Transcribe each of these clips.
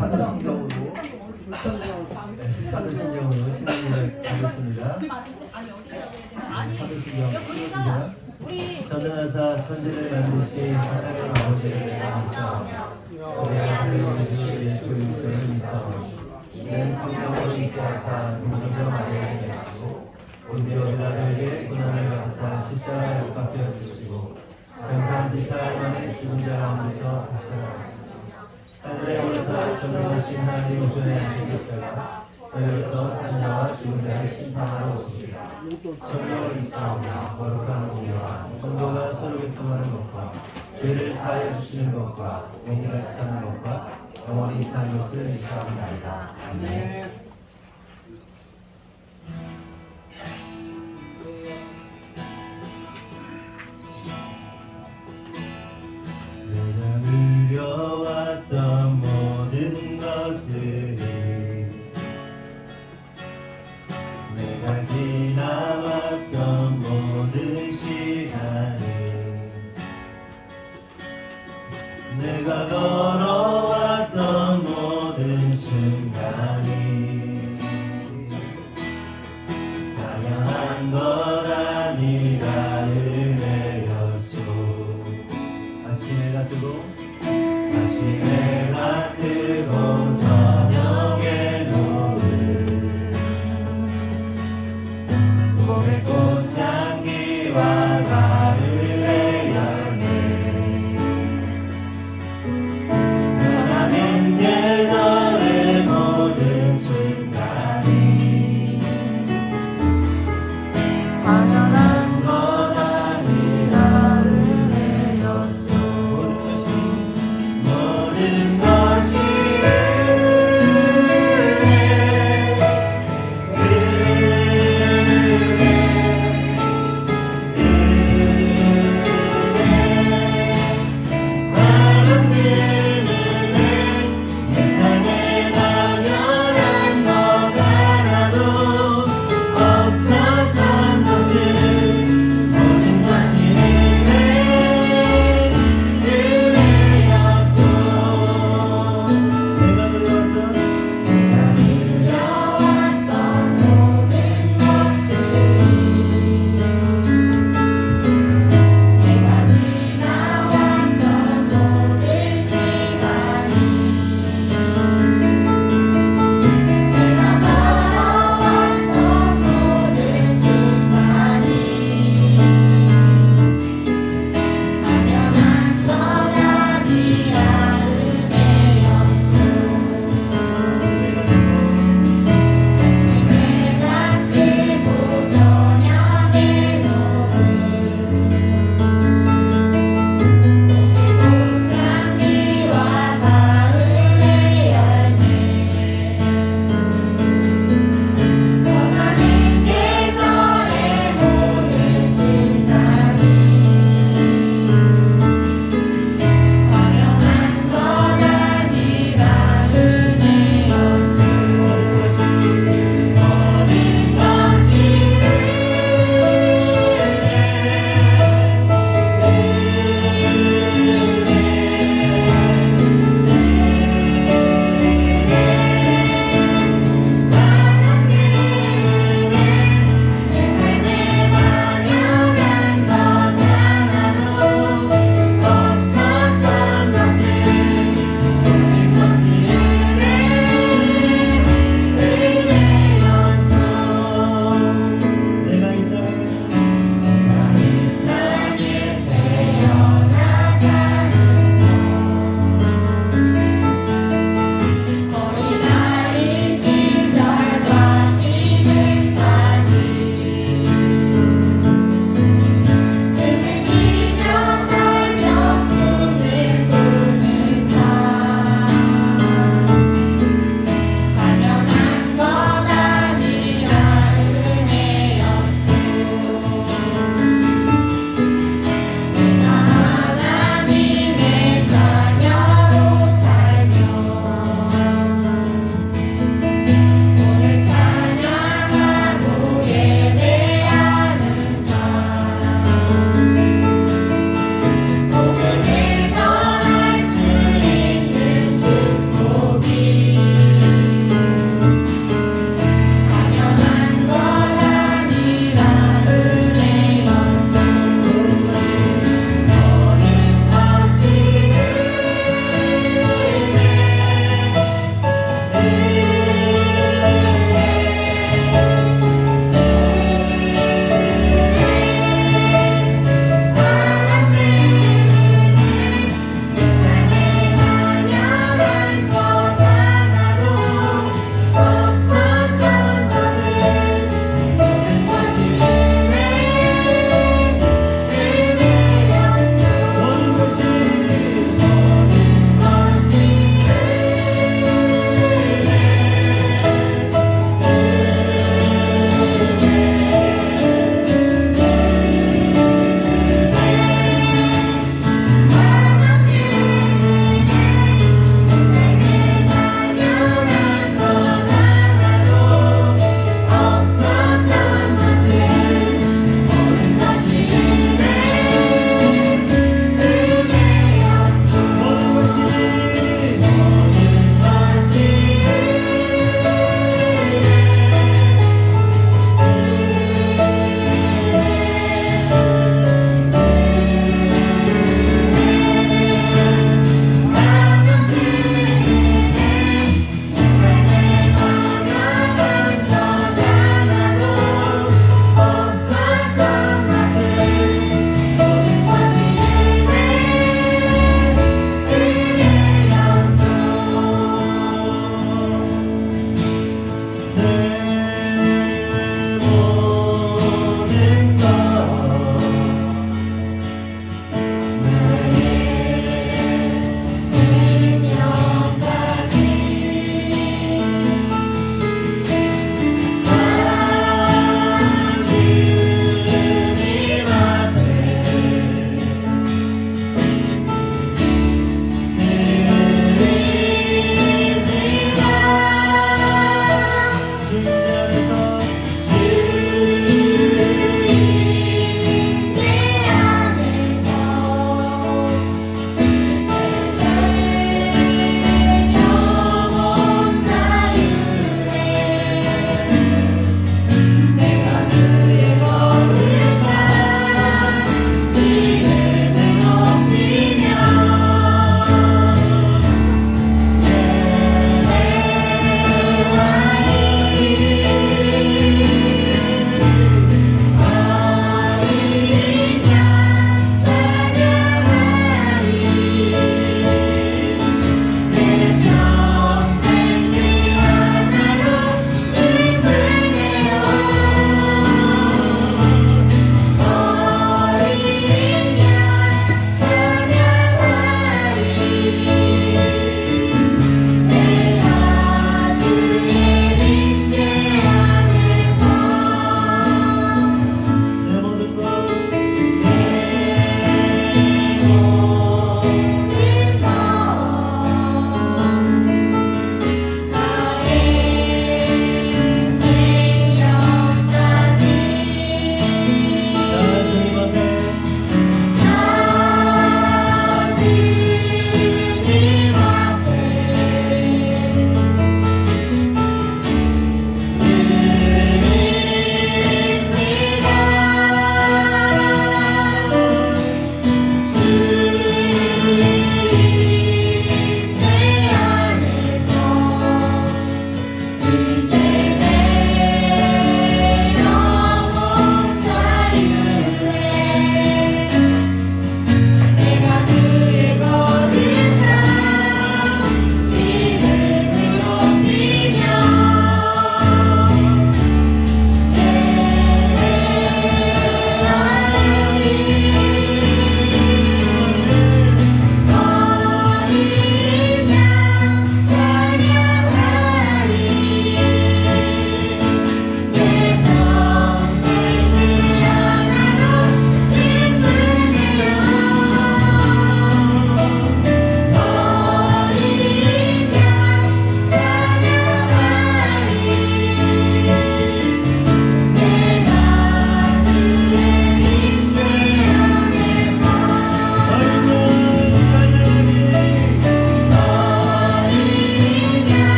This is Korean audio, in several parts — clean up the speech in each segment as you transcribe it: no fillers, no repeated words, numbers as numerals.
사도신경으로 사도신경으로 신앙을 하겠습니다. 사도신경 읽어주세요. 전능하사 천지를 만드신 하나님 아버지를 내가 믿사오며 우리 하나님의 주 예수 그리스도를 믿사오며 이는 성령으로 있게 하사 동정녀 마리아에게 내시고 본디오 빌라도에게 고난을 받으사 십자가에 못 박혀 주시고 장사한 지 사흘 만에 죽은 자 가운데서 다시 살아나시고 하늘에 올라서 전능하신 하나님 우편에 앉아 계시다가 하늘에서 산자와 죽은 자를 심판하러 오십니다. 성령을 믿사오며 거룩한 공의와 성도가 서로 교통하는 것과 죄를 사하여 주시는 것과 영원히 사는 것과 영원히 사는 것을 믿사옵나이다. 아멘. 내가 누려왔던 모든 것들이 내가 지나왔던 모든 시간이 내가 걸어왔던 모든 순간이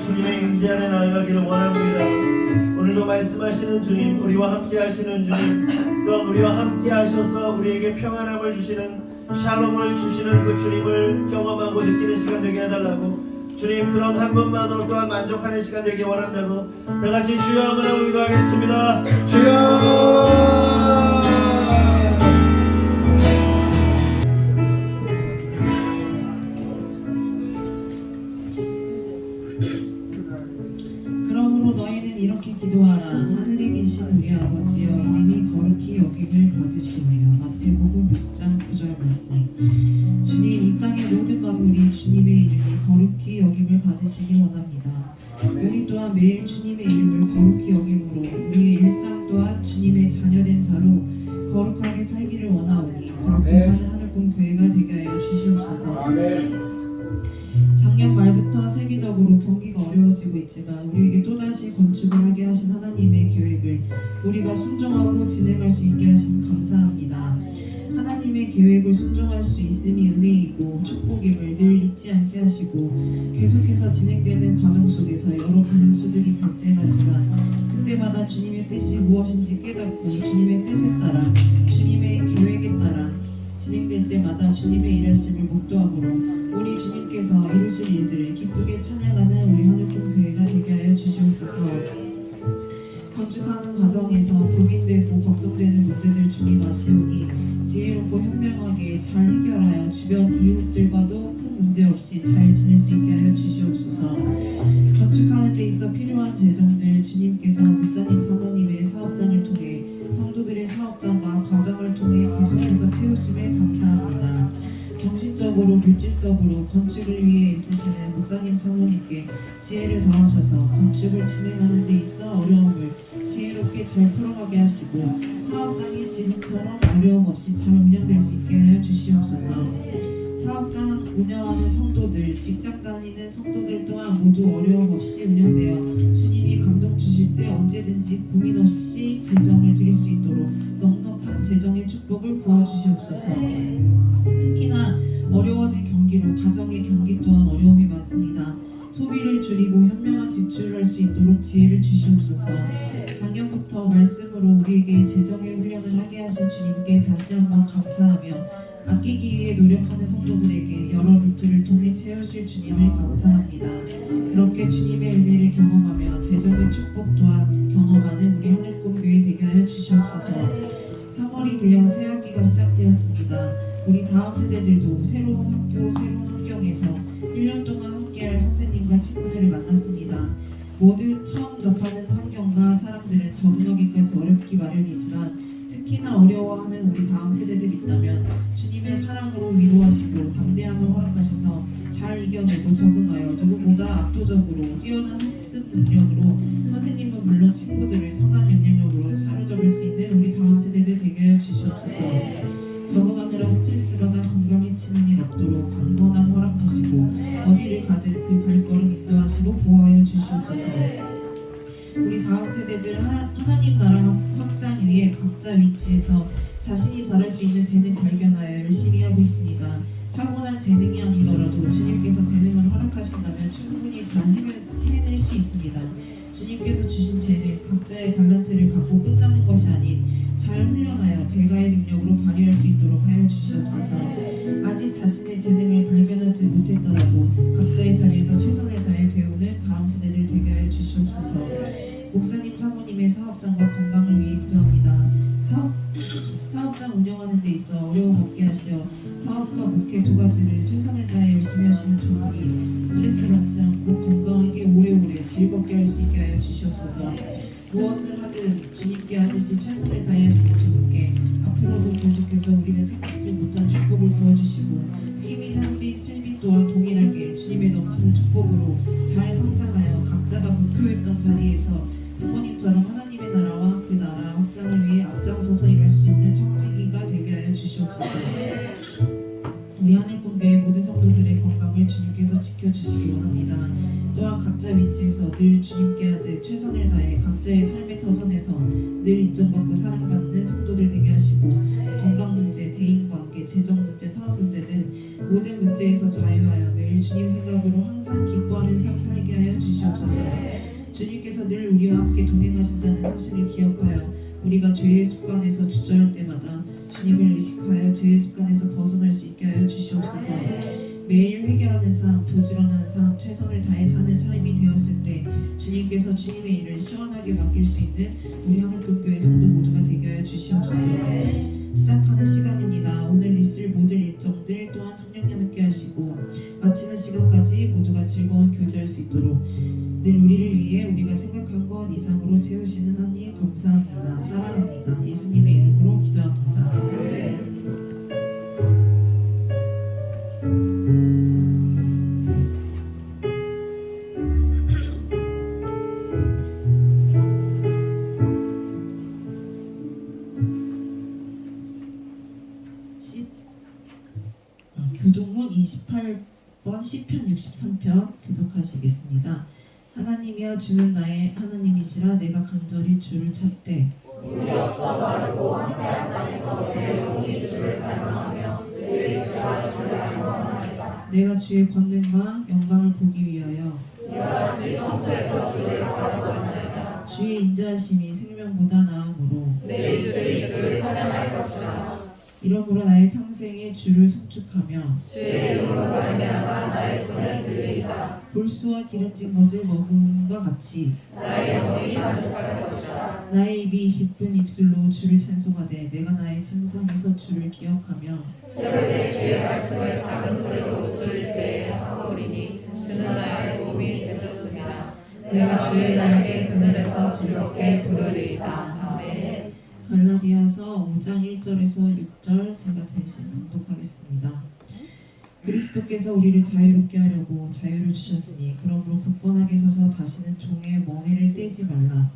주님의 임재 안에 나아가기를 원합니다. 오늘도 말씀하시는 주님, 우리와 함께 하시는 주님, 또한 우리와 함께 하셔서 우리에게 평안함을 주시는 샬롬을 주시는 그 주님을 경험하고 느끼는 시간 되게 해달라고, 주님 그런 한 분만으로 또한 만족하는 시간 되게 원한다고 다같이 주여 한번 하고 기도하겠습니다. 주여. 그러므로 너희는 이렇게 기도하라. 하늘에 계신 우리 아버지여, 이름이 거룩히 여김을 받으시오며. 마태복음 6장 9절 말씀. 주님, 이 땅의 모든 만물이 주님의 이름이 거룩히 여김을 받으시기 원합니다. 우리 또한 매일 주님의 이름을 거룩히 여김으로 우리의 일상 또한 주님의 자녀된 자로 거룩하게 살기를 원하오니 그렇게 사는 하늘꿈 교회가 되게 하여 주시옵소서. 작년 말부터 세계적으로 경기가 어려워지고 있지만 우리에게 또다시 건축을 하게 하신 하나님의 계획을 우리가 순종하고 진행할 수 있게 하심 감사합니다. 하나님의 계획을 순종할 수 있음이 은혜이고 축복임을 늘 잊지 않게 하시고 계속해서 진행되는 과정 속에서 여러 변수들이 발생하지만 그때마다 주님의 뜻이 무엇인지 깨닫고 주님의 뜻에 따라 주님의 계획에 따라 진행될 때마다 주님의 일하심을 목도함으로 우리 주님께서 이루실 일들을 기쁘게 찬양하는 우리 하늘꿈 교회가 되게 하여 주시옵소서. 건축하는 과정에서 고민되고 걱정되는 문제들 주님 아시오니 지혜롭고 현명하게 잘 해결하여 주변 이웃들과도 큰 문제 없이 잘 지낼 수 있게 하여 주시옵소서. 건축하는 데 있어 필요한 재정들 주님께서 목사님 사모님의 사업장을 통해 성도들의 사업장과 과정을 통해 계속해서 채우심을 감사합니다. 정신적으로 물질적으로 건축을 위해 애쓰시는 목사님 사모님께 지혜를 더하셔서 건축을 진행하는 데 있어 어려움을 지혜롭게 잘 풀어가게 하시고 사업장이 지금처럼 어려움 없이 잘 운영될 수 있게 하여 주시옵소서. 사업장 운영하는 성도들, 직장 다니는 성도들 또한 모두 어려움 없이 운영되어 주님이 감동 주실 때 언제든지 고민 없이 재정을 드릴 수 있도록 넉넉한 재정의 축복을 부어주시옵소서. 특히나 어려워진 경기로 가정의 경기 또한 어려움이 많습니다. 소비를 줄이고 현명한 지출을 할 수 있도록 지혜를 주시옵소서. 작년부터 말씀으로 우리에게 재정의 훈련을 하게 하신 주님께 다시 한번 감사하며 아끼기 위해 노력하는 성도들에게 여러 루트를 통해 채우실 주님을 감사합니다. 그렇게 주님의 은혜를 경험하며 재정의 축복 또한 경험하는 우리 하늘꿈 교회 되게 하여 주시옵소서. 3월이 되어 새 학기가 시작되었습니다. 우리 다음 세대들도 새로운 학교, 새로운 환경에서 1년 동안 함께할 선생님과 친구들을 만났습니다. 모두 처음 접하는 환경과 사람들은 적응하기까지 어렵기 마련이지만 특히나 어려워하는 우리 다음 세대들이 있다면 주님의 사랑으로 위로하시고 담대함을 허락하셔서 잘 이겨내고 적응하여 누구보다 압도적으로 뛰어난 학습 능력으로 선생님은 물론 친구들을 선한 영향력으로 사로잡을 수 있는 우리 다음 세대들 되게 하여 주시옵소서. 적응하느라 스트레스받아 건강해지는 일 없도록 강건함 허락하시고 어디를 가든 그 발걸음 인도하시고 보호하여 주시옵소서. 우리 다음 세대들 하나님 나라 확장 위에 각자 위치에서 자신이 잘할 수 있는 재능 발견하여 열심히 하고 있습니다. 타고난 재능이 아니더라도 주님께서 재능을 허락하신다면 충분히 잘 해낼 수 있습니다. 주님께서 주신 재능 각자의 달란트를 갖고 끝나는 것이 아닌 잘 훈련하여 배가의 능력으로 발휘할 수 있도록 하여 주시옵소서. 아직 자신의 재능을 발견하지 못했더라도 각자의 자리에서 최선을 다해 배우는 다음 세대를 되게 하여 주시옵소서. 목사님 사모님의 사업장과 건강을 위해 기도합니다. 사업장 운영하는 데 있어 어려움 없게 하시어 사업과 목회 두 가지를 최선을 다해 열심히 하시는 두 분이 스트레스 받지 않고 건강하게 오래오래 즐겁게 할 수 있게 하여 주시옵소서. 무엇을 하든 주님께 하듯이 최선을 다해 하시는 두 분께 앞으로도 계속해서 우리는 생각지 못한 축복을 부어주시고 힘인 한빛 실빛 또한 동일하게 주님의 넘치는 축복으로 잘 성장하여 각자가 목표했던 자리에서 부모님처럼 하나님의 나라와 그 나라 확장을 위해 앞장서서 일할 수 있는 청지기가 되게 하여 주시옵소서. 우리 하늘꿈교회 모든 성도들의 건강을 주님께서 지켜주시기 원합니다. 또한 각자 위치에서 늘 주님께 하듯 최선을 다해 각자의 삶의 터전에서 늘 인정받고 사랑받는 성도들 되게 하시고 건강 문제, 대인 관계, 재정 문제, 사업 문제 등 모든 문제에서 자유하여 매일 주님 생각으로 항상 기뻐하는 삶 살게 하여 주시옵소서. 주님께서 늘 우리와 함께 동행하신다는 사실을 기억하여 우리가 죄의 습관에서 주저할 때마다 주님을 의식하여 죄의 습관에서 벗어날 수 있게 하여 주시옵소서. 매일 회개하는 삶, 부지런한 삶, 최선을 다해 사는 삶이 되었을 때 주님께서 주님의 일을 시원하게 맡길 수 있는 우리 하늘빛교회 성도 모두가 되게 하여 주시옵소서. 시작하는 시간입니다. 오늘 있을 모든 일정들 또한 성령님 함께 하시고 마치는 시간까지 모두가 즐거운 교제할 수 있도록 늘 우리를 위해 우리가 생각한 것 이상으로 채우시는 하나님 감사합니다. 사랑합니다. 예수님의 이름으로 기도합니다. 아멘. 교독문 28번 시편 63편 교독하시겠습니다. 하나님이여 주는 나의 하나님이시라 내가 간절히 주를 찾되 우리 역사 바르고 황폐한 땅에서 내 영이 주를 갈망하며 내 육체가 주를 갈망하나이다. 내가 주의 권능과 영광을 보기 위하여 이와 같이 성소에서 주를 바라보았나이다. 주의 인자하심이 생명보다 나음으로 내 입술이 주를 찬양할 것이라. 이러므로 나의 평생에 주를 송축하며 주의 이름으로 말미암아 나의 손에 들리이다. 볼수와 기름진 것을 먹음과 같이 나의 영혼이 만족할 것이다. 나의 입이 기쁜 입술로 주를 찬송하되 내가 나의 침상에서 주를 기억하며 새벽에 주의 말씀을 작은 소리로 들을 때에 하오리니 주는 나의 도움이 되셨음이라. 내가 주의 날개 그늘에서 즐겁게 부르리이다. 아멘. 갈라디아서 5장 1절에서 6절 제가 대신 봉독하겠습니다. 그리스도께서 우리를 자유롭게 하려고 자유를 주셨으니 그러므로 굳건하게 서서 다시는 종의 멍에를 매지 말라.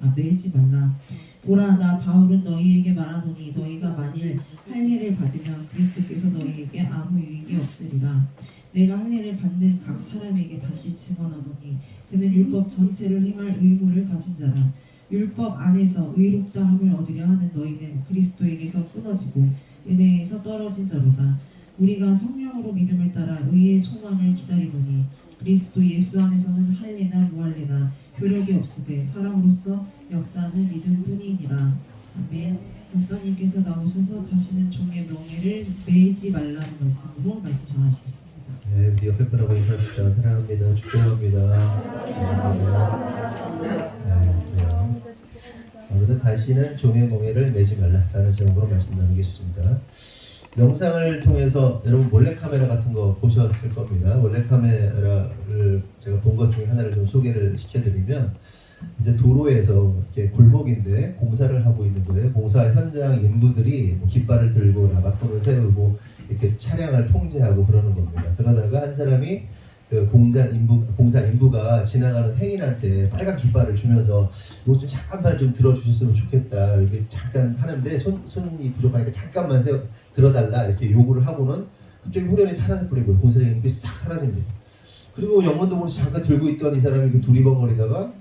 보라 나 바울은 너희에게 말하노니 너희가 만일 할례를 받으면 그리스도께서 너희에게 아무 유익이 없으리라. 내가 할례를 받는 각 사람에게 다시 증언하노니 그는 율법 전체를 행할 의무를 가진 자라. 율법 안에서 의롭다함을 얻으려 하는 너희는 그리스도에게서 끊어지고 은혜에서 떨어진 자로다. 우리가 성령으로 믿음을 따라 의의 소망을 기다리노니 그리스도 예수 안에서는 할례나 무할례나 효력이 없으되 사람으로서 역사하는 믿음뿐이니라. 아멘. 목사님께서 나오셔서 다시는 종의 명예를 매지 말라는 말씀으로 말씀 전하시겠습니다. 네, 우리 옆에 분하고 인사합시다. 사랑합니다. 축복합니다. 그래요. 오늘은 다시는 종의 멍에를 매지 말라라는 제목으로 말씀 나누겠습니다. 영상을 통해서 여러분 몰래카메라 같은 거 보셨을 겁니다. 몰래카메라를 제가 본 것 중에 하나를 좀 소개를 시켜드리면 이제 도로에서 이렇게 골목인데 공사를 하고 있는 거예요. 공사 현장 인부들이 뭐 깃발을 들고 라바톤을 세우고 이렇게 차량을 통제하고 그러는 겁니다. 그러다가 한 사람이 그 공사 인부가 지나가는 행인한테 빨간 깃발을 주면서 이거 좀 잠깐만 좀 들어주셨으면 좋겠다. 이렇게 잠깐 하는데 손이 부족하니까 잠깐만 들어달라 이렇게 요구를 하고는 갑자기 후련히 사라져버리고요. 공사장님이 싹 사라집니다. 그리고 영문도 모르시 잠깐 들고 있던 이 사람이 그 두리번거리다가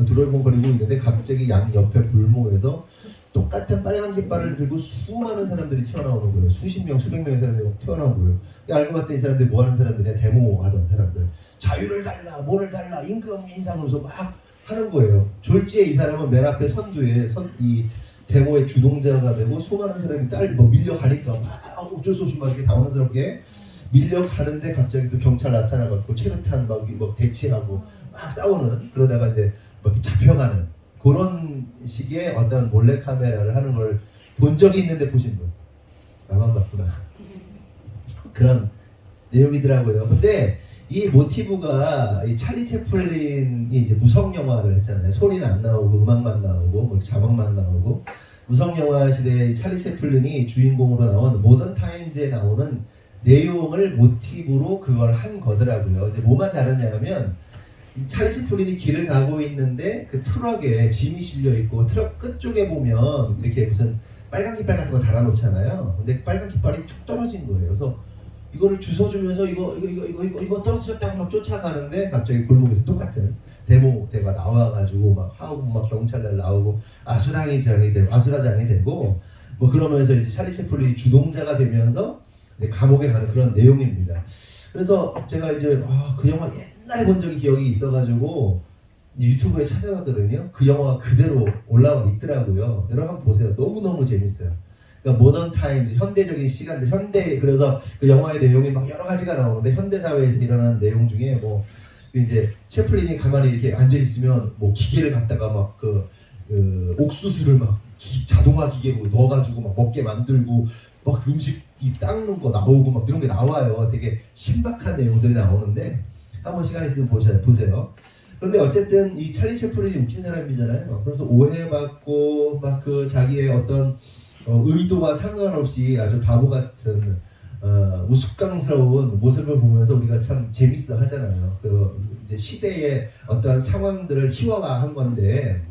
두리번거리고 있는데 갑자기 양 옆에 골목에서 똑같은 빨간 깃발을 들고 수많은 사람들이 튀어나오는 거예요. 수십 명, 수백 명의 사람들이 튀어나오는 거예요. 알고 봤더니 이 사람들이 뭐 하는 사람들이야? 데모하던 사람들. 자유를 달라, 뭐를 달라, 임금 인상으로서 막 하는 거예요. 졸지에 이 사람은 맨 앞에 선두에 이 데모의 주동자가 되고 수많은 사람이 밀려가니까 막 어쩔 수 없이 막 이렇게 당황스럽게 밀려가는데 갑자기 또 경찰 나타나갖고 최루탄 막 대치하고 막 싸우는 그러다가 이제 막 이렇게 잡혀가는 그런 식의 어떤 몰래카메라를 하는 걸 본 적이 있는데 보신 분? 나만 봤구나. 그런 내용이더라고요. 근데 이 모티브가 이 찰리 채플린이 이제 무성 영화를 했잖아요. 소리는 안 나오고 음악만 나오고 뭐 자막만 나오고 무성 영화 시대의 찰리 채플린이 주인공으로 나온 모던 타임즈에 나오는 내용을 모티브로 그걸 한 거더라고요. 이제 뭐만 다르냐면 찰리 채플린이 길을 가고 있는데 그 트럭에 짐이 실려 있고 트럭 끝쪽에 보면 이렇게 무슨 빨간 깃발 같은 거 달아놓잖아요. 근데 빨간 깃발이 툭 떨어진 거예요. 그래서 이거를 주워주면서 이거 떨어졌다고 막 쫓아가는데 갑자기 골목에서 똑같은 데모대가 나와가지고 막 하고 막 경찰들 나오고 아수라장이 되고 뭐 그러면서 이제 찰리 채플린이 주동자가 되면서 이제 감옥에 가는 그런 내용입니다. 그래서 제가 이제 그 영화 옛날에 본 적이 기억이 있어가지고 유튜브에 찾아봤거든요. 그 영화가 그대로 올라와 있더라고요. 여러분 한번 보세요. 너무너무 재밌어요. 그러니까 모던 타임즈, 현대적인 시간들, 그래서 그 영화의 내용이 막 여러 가지가 나오는데 현대 사회에서 일어나는 내용 중에 뭐 이제 채플린이 가만히 이렇게 앉아 있으면 뭐 기계를 갖다가 막 그 옥수수를 막 자동화 기계로 넣어가지고 막 먹게 만들고 막 음식 닦는 거 나오고 막 이런 게 나와요. 되게 신박한 내용들이 나오는데 한번 시간 있으면 보세요. 그런데 어쨌든 이 찰리 채플린이 웃긴 사람이잖아요. 그래서 오해받고 막 그 자기의 어떤 의도와 상관없이 아주 바보 같은 우스꽝스러운 모습을 보면서 우리가 참 재밌어 하잖아요. 그 이제 시대의 어떤 상황들을 희화화한 건데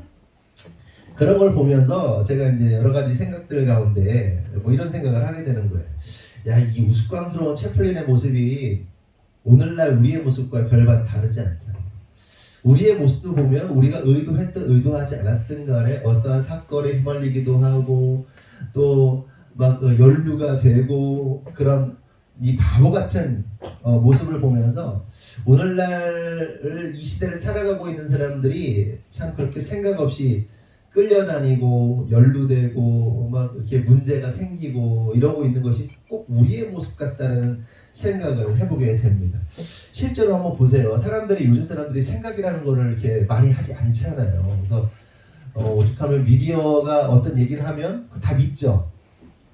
그런 걸 보면서 제가 이제 여러 가지 생각들 가운데 뭐 이런 생각을 하게 되는 거예요. 야, 이 우스꽝스러운 채플린의 모습이 오늘날 우리의 모습과 별반 다르지 않다. 우리의 모습도 보면 우리가 의도했든 의도하지 않았든 간에 어떠한 사건에 휘말리기도 하고 또 막 연루가 되고 그런 이 바보 같은 모습을 보면서 오늘날 이 시대를 살아가고 있는 사람들이 참 그렇게 생각 없이 끌려다니고 연루되고 막 이렇게 문제가 생기고 이러고 있는 것이 꼭 우리의 모습 같다는 생각을 해보게 됩니다. 실제로 한번 보세요. 요즘 사람들이 생각이라는 거를 이렇게 많이 하지 않잖아요. 그래서 오죽하면 미디어가 어떤 얘기를 하면 다 믿죠.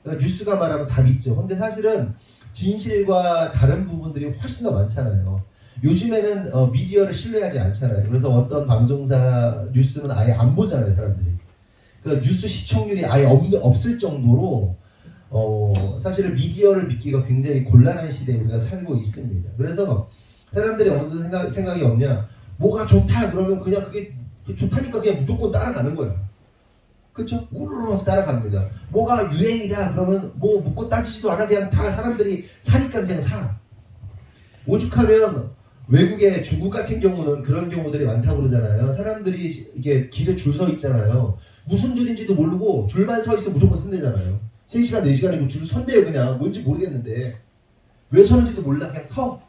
그러니까 뉴스가 말하면 다 믿죠. 근데 사실은 진실과 다른 부분들이 훨씬 더 많잖아요. 요즘에는 미디어를 신뢰하지 않잖아요. 그래서 어떤 방송사 뉴스는 아예 안 보잖아요, 사람들이. 그 뉴스 시청률이 아예 없을 정도로 사실은 미디어를 믿기가 굉장히 곤란한 시대에 우리가 살고 있습니다. 그래서 사람들이 어느 정도 생각이 없냐? 뭐가 좋다 그러면 그냥 그게 좋다니까 그냥 무조건 따라가는 거야. 그렇죠? 우르르 따라갑니다. 뭐가 유행이다 그러면 뭐 묻고 따지지도 않아 그냥 다 사람들이 사니까 그냥 사. 오죽하면 외국의 중국 같은 경우는 그런 경우들이 많다고 그러잖아요. 사람들이 이게 길에 줄 서 있잖아요. 무슨 줄인지도 모르고 줄만 서 있으면 무조건 선대잖아요. 3시간, 4시간이고 줄 선대요 그냥. 뭔지 모르겠는데 왜 서는지도 몰라 그냥 서.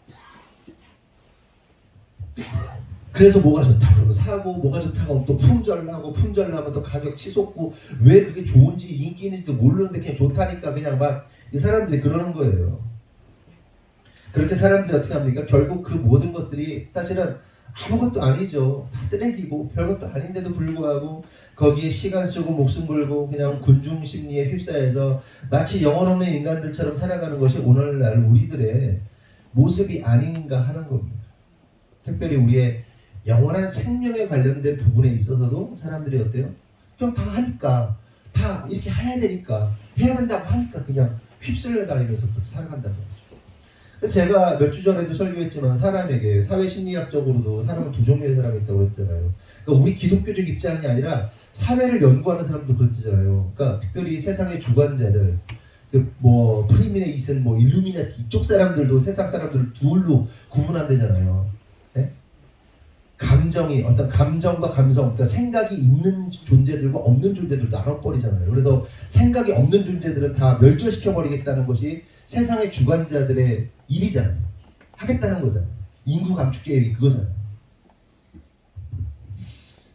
그래서 뭐가 좋다 그러면 사고 뭐가 좋다고 하면 또 품절나면 또 가격 치솟고 왜 그게 좋은지 인기 있는지도 모르는데 그냥 좋다니까 그냥 막 이 사람들이 그러는 거예요. 그렇게 사람들이 어떻게 합니까? 결국 그 모든 것들이 사실은 아무것도 아니죠. 다 쓰레기고 별것도 아닌데도 불구하고 거기에 시간 쓰고 목숨 걸고 그냥 군중 심리에 휩싸여서 마치 영혼 없는 인간들처럼 살아가는 것이 오늘날 우리들의 모습이 아닌가 하는 겁니다. 특별히 우리의 영원한 생명에 관련된 부분에 있어서도 사람들이 어때요? 그냥 다 하니까 다 이렇게 해야 되니까 해야 된다고 하니까 그냥 휩쓸려 다니면서 그렇게 살아간다는 거죠. 제가 몇 주 전에도 설교했지만 사람에게 사회심리학적으로도 사람은 두 종류의 사람이 있다고 그랬잖아요. 그러니까 우리 기독교적 입장이 아니라 사회를 연구하는 사람도 그렇잖아요. 그러니까 특별히 세상의 주관자들, 뭐 프리미네이슨, 뭐 일루미나티 이쪽 사람들도 세상 사람들을 둘로 구분한대잖아요. 네? 감정이 어떤 감정과 감성, 그러니까 생각이 있는 존재들과 없는 존재들도 나눠버리잖아요. 그래서 생각이 없는 존재들은 다 멸절시켜 버리겠다는 것이 세상의 주관자들의 일이잖아요. 하겠다는 거잖아요. 인구 감축 계획이 그거잖아요.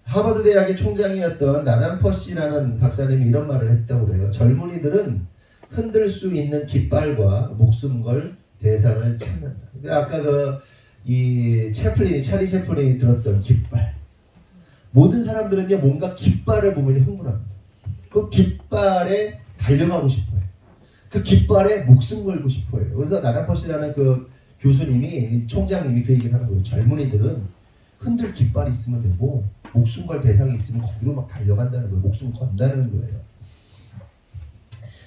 하버드 대학의 총장이었던 나단 퍼시라는 박사님이 이런 말을 했다고 해요. 젊은이들은 흔들 수 있는 깃발과 목숨 걸 대상을 찾는다. 아까 이 찰리 채플린이 들었던 깃발. 모든 사람들은요 뭔가 깃발을 보면 흥분합니다. 그 깃발에 달려가고 싶어요. 그 깃발에 목숨 걸고 싶어요. 그래서 나단 퍼시라는 그 교수님이 총장님이 그 얘기를 하는 거예요. 젊은이들은 흔들 깃발이 있으면 되고 목숨 걸 대상이 있으면 거기로 막 달려간다는 거예요. 목숨 건다는 거예요.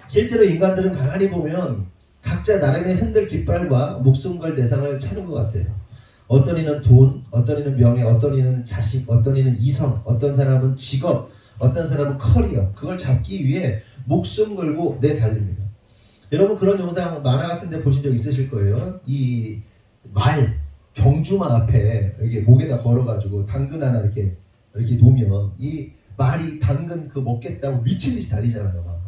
실제로 인간들은 가만히 보면 각자 나름의 흔들 깃발과 목숨 걸 대상을 찾는 것 같아요. 어떤 이는 돈, 어떤 이는 명예, 어떤 이는 자식, 어떤 이는 이성, 어떤 사람은 직업, 어떤 사람은 커리어. 그걸 잡기 위해 목숨 걸고 내달립니다. 여러분 그런 영상 만화 같은 데 보신 적 있으실 거예요. 이 말, 경주마 앞에 이렇게 목에다 걸어가지고 당근 하나 이렇게 놓으면 이 말이 당근 그 먹겠다고 미친 듯이 달리잖아요.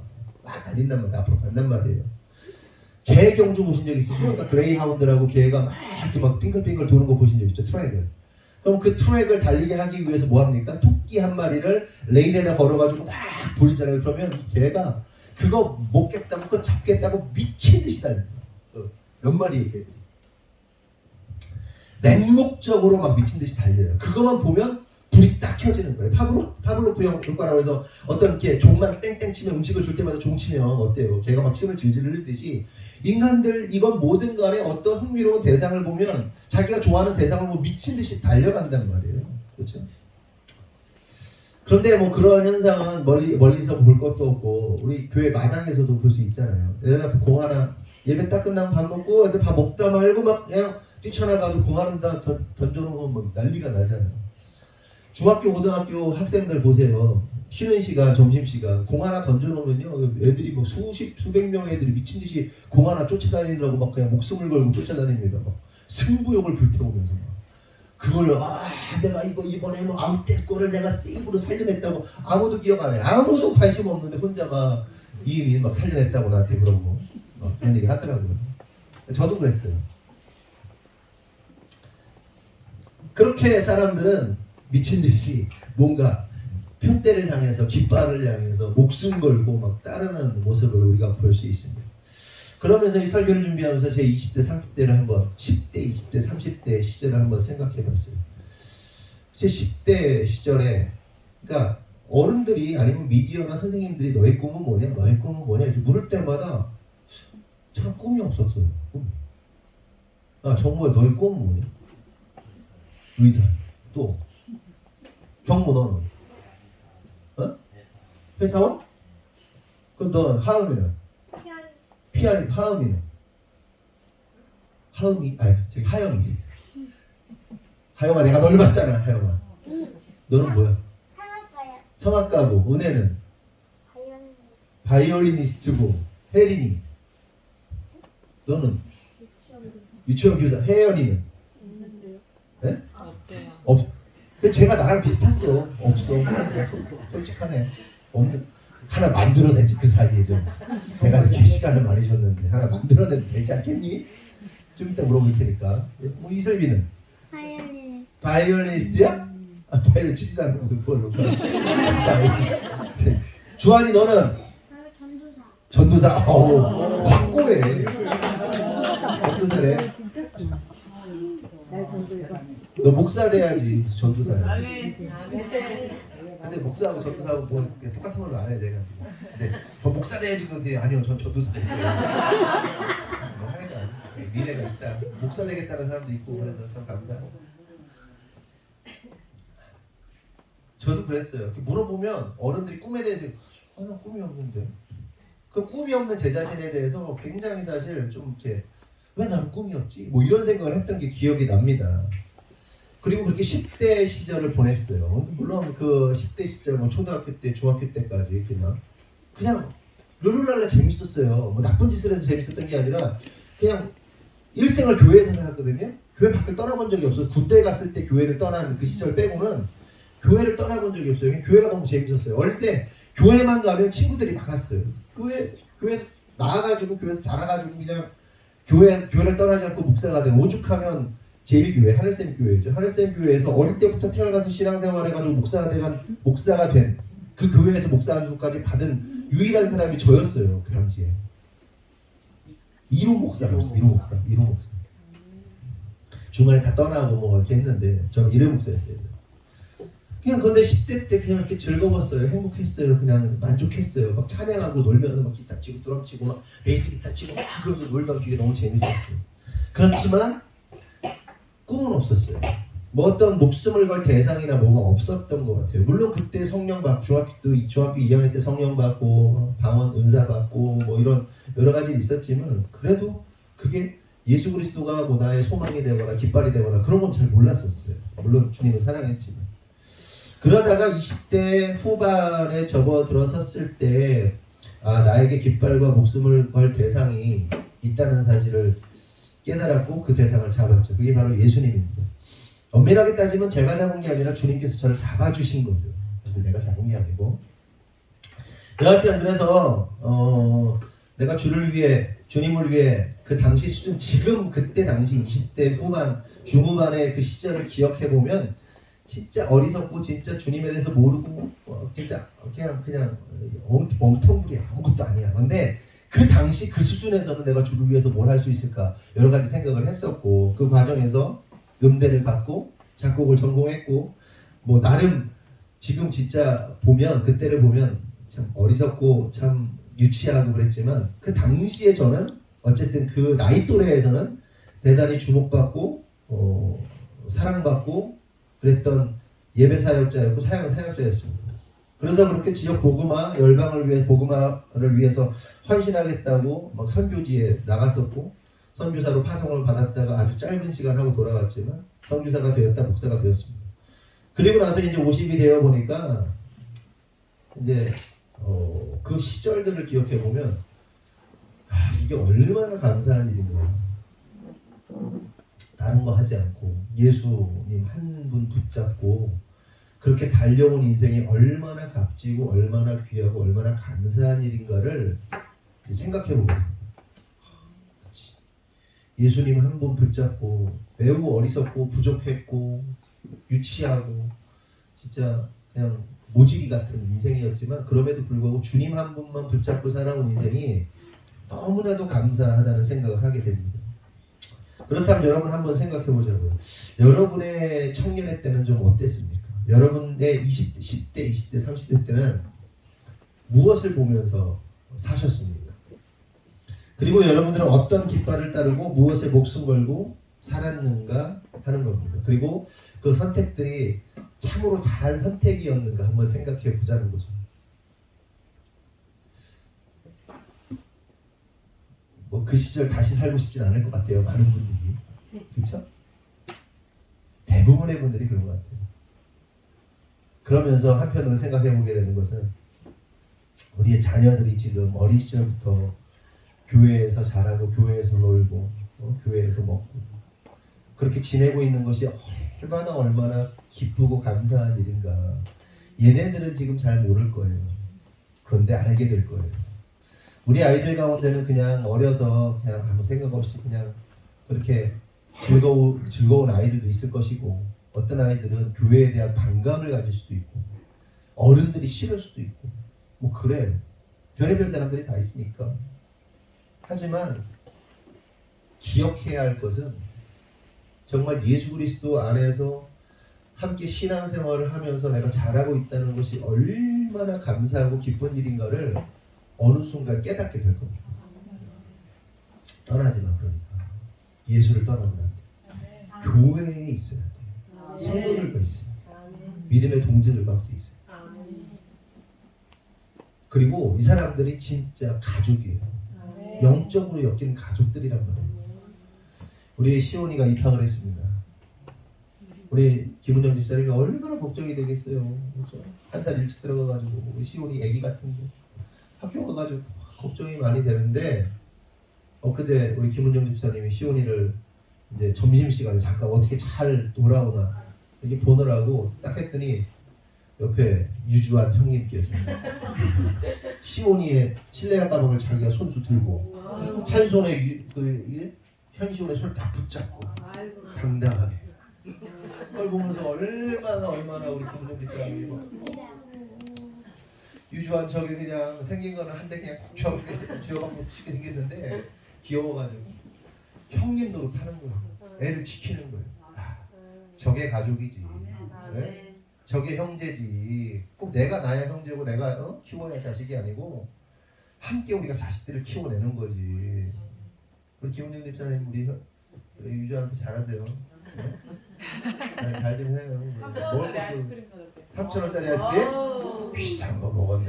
막 달린단 말이에요. 앞으로 간단 말이에요. 개 경주 보신 적 있으십니까? 그레이하운드라고 개가 막 이렇게 막 빙글빙글 도는 거 보신 적 있죠? 트랙을. 그럼 그 트랙을 달리게 하기 위해서 뭐 합니까? 토끼 한 마리를 레인에다 걸어가지고 막 돌리잖아요. 그러면 이 개가 그거 먹겠다고 그거 잡겠다고 미친 듯이 달립니다. 몇 마리의 개들이. 맹목적으로 막 미친 듯이 달려요. 그것만 보면 불이 딱 켜지는 거예요. 파블로프 효과라고 해서 어떤 이렇게 종만 땡땡 치면 음식을 줄 때마다 종 치면 어때요? 걔가 막 침을 질질 흘리듯이 인간들 이건 뭐든 간에 어떤 흥미로운 대상을 보면 자기가 좋아하는 대상을 뭐 미친 듯이 달려간단 말이에요. 그렇죠? 그런데 뭐 그런 현상은 멀리서 볼 것도 없고 우리 교회 마당에서도 볼 수 있잖아요. 예를 들어 공 하나 예배 딱 끝나면 밥 먹고 애들 밥 먹다 말고 막 그냥 뛰쳐나가서 공 하나 던져놓으면 뭐 난리가 나잖아요. 중학교, 고등학교 학생들 보세요. 쉬는 시간, 점심시간 공 하나 던져놓으면요 애들이 뭐 수백 명의 애들이 미친듯이 공 하나 쫓아다니려고 막 그냥 목숨을 걸고 쫓아다닙니다. 막 승부욕을 불태우면서 막 그걸로 내가 이거 이번에 뭐 아웃될 거를 내가 세이브로 살려냈다고 아무도 기억 안 해. 아무도 관심 없는데 혼자 막 이미 막 살려냈다고 나한테 그러고 막 그런 얘기 하더라고요. 저도 그랬어요. 그렇게 사람들은 미친 듯이 뭔가 표대를 향해서 깃발을 향해서 목숨 걸고 막 따르는 모습을 우리가 볼 수 있습니다. 그러면서 이 설교를 준비하면서 제 20대, 30대를 한번 10대, 20대, 30대 시절을 한번 생각해 봤어요. 제 10대 시절에 그러니까 어른들이 아니면 미디어나 선생님들이 너의 꿈은 뭐냐? 너의 꿈은 뭐냐? 이렇게 물을 때마다 참 꿈이 없었어요. 정모야 너의 꿈은 뭐냐? 의사. 또 경모 너는? 회사원? 그럼 너 하음이는? 피아니 하음이는? 하음이 아니 저기 하영이지. 하영아 내가 널 봤잖아. 하영아. 너는 뭐야? 성악가고 은혜는? 바이올리니스트고 혜린이. 너는? 유치원 교사. 혜연이는? 네? 없대요. 제가 나랑 비슷했어. 없어. 솔직하네. 없는. 하나 만들어내지 그 사이에 좀. 제가 이렇게 시간을 많이 줬는데 하나 만들어내도 되지 않겠니? 좀 이따 물어볼 테니까. 뭐 이슬비는? 바이올리니스트야? 바이올린 치지도 않으면서 그걸 주한이 너는? 전도사. 확고해. 전도사래. 너 목사 돼야지 전도사야. 근데 목사하고 전도사하고 뭐 똑같은 걸로 안 해 내가 지금. 근데 저 목사 돼야지 그런데 아니요 전 전도사 돼요. 뭐 하여간 미래가 있다. 목사 되겠다는 사람도 있고 그래서 참 감사하고. 저도 그랬어요. 이렇게 물어보면 어른들이 꿈에 대해서 나 꿈이 없는데. 그 꿈이 없는 제 자신에 대해서 굉장히 사실 좀 이렇게 왜 나는 꿈이 없지? 뭐 이런 생각을 했던 게 기억이 납니다. 그리고 그렇게 10대 시절을 보냈어요. 물론 그 10대 시절 뭐 초등학교 때, 중학교 때까지 그냥 룰루랄라 재밌었어요. 뭐 나쁜 짓을 해서 재밌었던 게 아니라 그냥 일생을 교회에서 살았거든요. 교회 밖을 떠나본 적이 없어요. 군대 갔을 때 교회를 떠난 그 시절 빼고는 교회를 떠나본 적이 없어요. 교회가 너무 재밌었어요. 어릴 때 교회만 가면 친구들이 많았어요. 교회에서 나와가지고 교회에서 자라가지고 그냥 교회를 떠나지 않고 목사가 된 오죽하면 제1교회 하늘샘 교회죠. 하늘샘 교회에서 어릴 때부터 태어나서 신앙생활 해가지고 목사가 된 그 교회에서 목사 안수까지 받은 유일한 사람이 저였어요. 그 당시에 1호 목사였어요. 1호 목사. 중간에 다 떠나고 뭐 이렇게 했는데 저는 1호 목사였어요. 그냥 근데 10대 때 그냥 이렇게 즐거웠어요. 행복했어요. 그냥 만족했어요. 막 찬양하고 놀면서 막 기타 치고 드럼 치고 막 베이스 기타 치고 막 그러면서 놀던 그게 너무 재밌었어요. 그렇지만 꿈은 없었어요. 뭐 어떤 목숨을 걸 대상이나 뭐가 없었던 것 같아요. 물론 그때 성령 받고 중학교 2학년 때 성령 받고 방언 은사 받고 뭐 이런 여러 가지 있었지만 그래도 그게 예수 그리스도가 뭐 나의 소망이 되거나 깃발이 되거나 그런 건 잘 몰랐었어요. 물론 주님을 사랑했지만. 그러다가 20대 후반에 접어들어섰을 때 나에게 깃발과 목숨을 걸 대상이 있다는 사실을 깨달았고 그 대상을 잡았죠. 그게 바로 예수님입니다. 엄밀하게 따지면 제가 잡은 게 아니라 주님께서 저를 잡아주신 거죠. 그래서 내가 잡은 게 아니고 여하튼 그래서 내가 주를 위해, 주님을 위해 그 당시 수준, 지금 그때 당시 20대 후반, 중후반의 그 시절을 기억해 보면 진짜 어리석고 진짜 주님에 대해서 모르고 진짜 그냥 멍텅구리야. 아무것도 아니야. 근데 그 당시 그 수준에서는 내가 주를 위해서 뭘 할 수 있을까 여러 가지 생각을 했었고, 그 과정에서 음대를 받고 작곡을 전공했고, 뭐 나름 지금 진짜 보면, 그때를 보면 참 어리석고 참 유치하고 그랬지만, 그 당시에 저는 어쨌든 그 나이 또래에서는 대단히 주목받고 사랑받고 그랬던 예배 사역자였고 사양 사역자였습니다. 그래서 그렇게 지역 복음화, 열방을 위해 복음화를 위해서 헌신하겠다고 막 선교지에 나갔었고, 선교사로 파송을 받았다가 아주 짧은 시간 하고 돌아왔지만 선교사가 되었다, 목사가 되었습니다. 그리고 나서 이제 50이 되어 보니까 이제 그 시절들을 기억해 보면 이게 얼마나 감사한 일인가. 다른 거 하지 않고 예수님 한 분 붙잡고 그렇게 달려온 인생이 얼마나 값지고 얼마나 귀하고 얼마나 감사한 일인가를 생각해 보게 됩니다. 예수님 한 분 붙잡고 매우 어리석고 부족했고 유치하고 진짜 그냥 모지기 같은 인생이었지만, 그럼에도 불구하고 주님 한 분만 붙잡고 살아온 인생이 너무나도 감사하다는 생각을 하게 됩니다. 그렇다면 여러분 한번 생각해 보자고요. 여러분의 청년의 때는 좀 어땠습니까? 여러분의 20대, 10대, 20대, 30대 때는 무엇을 보면서 사셨습니까? 그리고 여러분들은 어떤 깃발을 따르고 무엇에 목숨 걸고 살았는가 하는 겁니다. 그리고 그 선택들이 참으로 잘한 선택이었는가 한번 생각해 보자는 거죠. 뭐 그 시절 다시 살고 싶진 않을 것 같아요. 많은 분들이. 그렇죠? 대부분의 분들이 그런 것 같아요. 그러면서 한편으로 생각해 보게 되는 것은, 우리의 자녀들이 지금 어린 시절부터 교회에서 자라고 교회에서 놀고 교회에서 먹고 그렇게 지내고 있는 것이 얼마나 기쁘고 감사한 일인가. 얘네들은 지금 잘 모를 거예요. 그런데 알게 될 거예요. 우리 아이들 가운데는 그냥 어려서 그냥 아무 생각 없이 그냥 그렇게 즐거운 아이들도 있을 것이고, 어떤 아이들은 교회에 대한 반감을 가질 수도 있고 어른들이 싫을 수도 있고 뭐 그래요. 별의별 사람들이 다 있으니까. 하지만 기억해야 할 것은, 정말 예수 그리스도 안에서 함께 신앙생활을 하면서 내가 잘하고 있다는 것이 얼마나 감사하고 기쁜 일인가를 어느 순간 깨닫게 될 겁니다. 떠나지 마. 그러니까 예수를 떠나면 안 돼. 교회에 있어야 돼. 성도들과 있어야 돼. 믿음의 동지들과 함께 있어야 돼. 그리고 이 사람들이 진짜 가족이에요. 영적으로 엮인 가족들이란 말이에요. 우리 시온이가 입학을 했습니다. 우리 김은영 집사님이 얼마나 걱정이 되겠어요. 그렇죠? 한 살 일찍 들어가가지고 우리 시온이 애기 같은 거 학교 가가지고 걱정이 많이 되는데, 엊그제 우리 김은영 집사님이 시온이를 이제 점심시간에 잠깐 어떻게 잘 돌아오나 이렇게 보느라고 딱 했더니 옆에 유주한 형님께서 시온이의 실내화 가방을 자기가 손수 들고 한 손에 현시온의 손을 다 붙잡고 당당하게 그걸 보면서 얼마나 우리 김은영 집사님이 유주한 저게 그냥 생긴 거는 한 대 그냥 콕 쥐어갖고 쉽게 생겼는데 귀여워가지고 형님 노릇하는 거예요. 애를 지키는 거예요. 저게 가족이지. 네? 저게 형제지. 꼭 내가 나의 형제고 내가 키워야 자식이 아니고 함께 우리가 자식들을 키워내는 거지. 우리 김은영 집사님 우리 유주한테 잘하세요. 네? 잘 좀 해요. 3,000원짜리 아이스크림? 비싼 거 먹었네.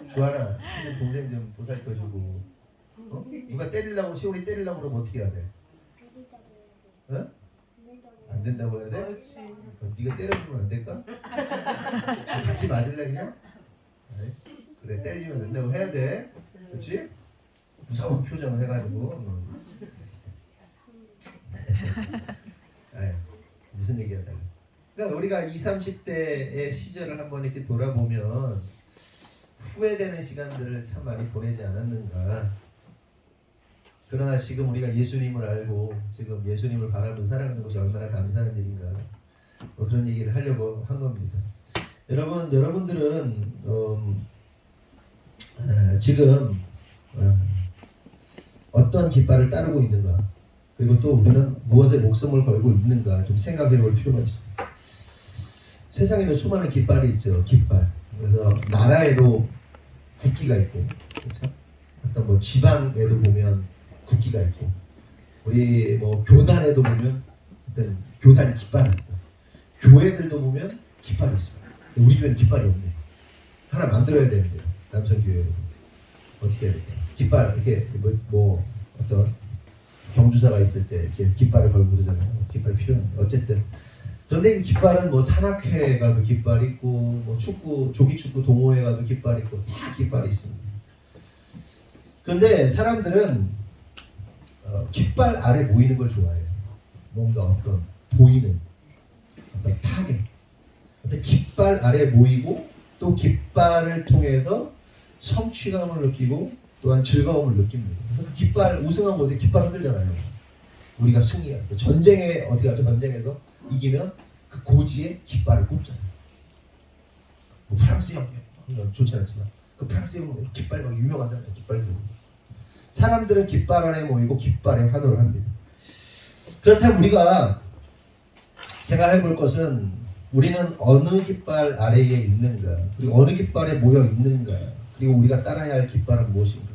주하나, 동생 좀 보살펴주고. 누가 때리려고, 시온이 때리려고 그러면 어떻게 해야 돼? 안 된다고 해야 돼? 네가 때려주면 안 될까? 같이 맞을래 그냥? 그래, 때리면 된다고 해야 돼. 그렇지? 무서운 표정을 해가지고. 무슨 얘기하다가. 그러니까 우리가 20, 30대의 시절을 한번 이렇게 돌아보면 후회되는 시간들을 참 많이 보내지 않았는가. 그러나 지금 우리가 예수님을 알고 지금 예수님을 바라보고 살아가는 것이 얼마나 감사한 일인가. 뭐 그런 얘기를 하려고 한 겁니다. 여러분들은 지금 어떤 깃발을 따르고 있는가, 그리고 또 우리는 무엇에 목숨을 걸고 있는가 좀 생각해 볼 필요가 있습니다. 세상에는 수많은 깃발이 있죠. 깃발. 그래서 나라에도 국기가 있고, 그렇죠? 어떤 뭐 지방에도 보면 국기가 있고, 우리 뭐 교단에도 보면 어떤 교단 깃발이 있고, 교회들도 보면 깃발이 있습니다. 우리 교회는 깃발이 없네요. 하나 만들어야 되는데요. 남성교회 어떻게 해야 될까요? 깃발 이렇게 뭐 어떤 경주사가 있을 때 이렇게 깃발을 걸고 그러잖아요. 깃발 필요한데 어쨌든. 그런데 이 깃발은 뭐 산악회 가도 깃발 있고, 뭐 축구 조기축구 동호회 가도 깃발 있고, 다 깃발이 있습니다. 그런데 사람들은 깃발 아래 모이는 걸 좋아해요. 뭔가 어떤 보이는 어떤 타겟, 어떤 깃발 아래 모이고, 또 깃발을 통해서 성취감을 느끼고 또한 즐거움을 느낍니다. 그래서 그 깃발 우승하면 어디 깃발 흔들잖아요. 우리가 승리할 때 전쟁에 어디 가죠? 전쟁에서 이기면 그 고지에 깃발을 꼽잖아요. 뭐 프랑스 혁명 좋지 않지만 그 프랑스 혁명 깃발 막 유명하잖아요. 깃발도. 사람들은 깃발 안에 모이고 깃발에 환호를 합니다. 그렇다면 우리가 생각해 볼 것은, 우리는 어느 깃발 아래에 있는가, 그리고 어느 깃발에 모여 있는가, 그리고 우리가 따라야 할 깃발은 무엇인가,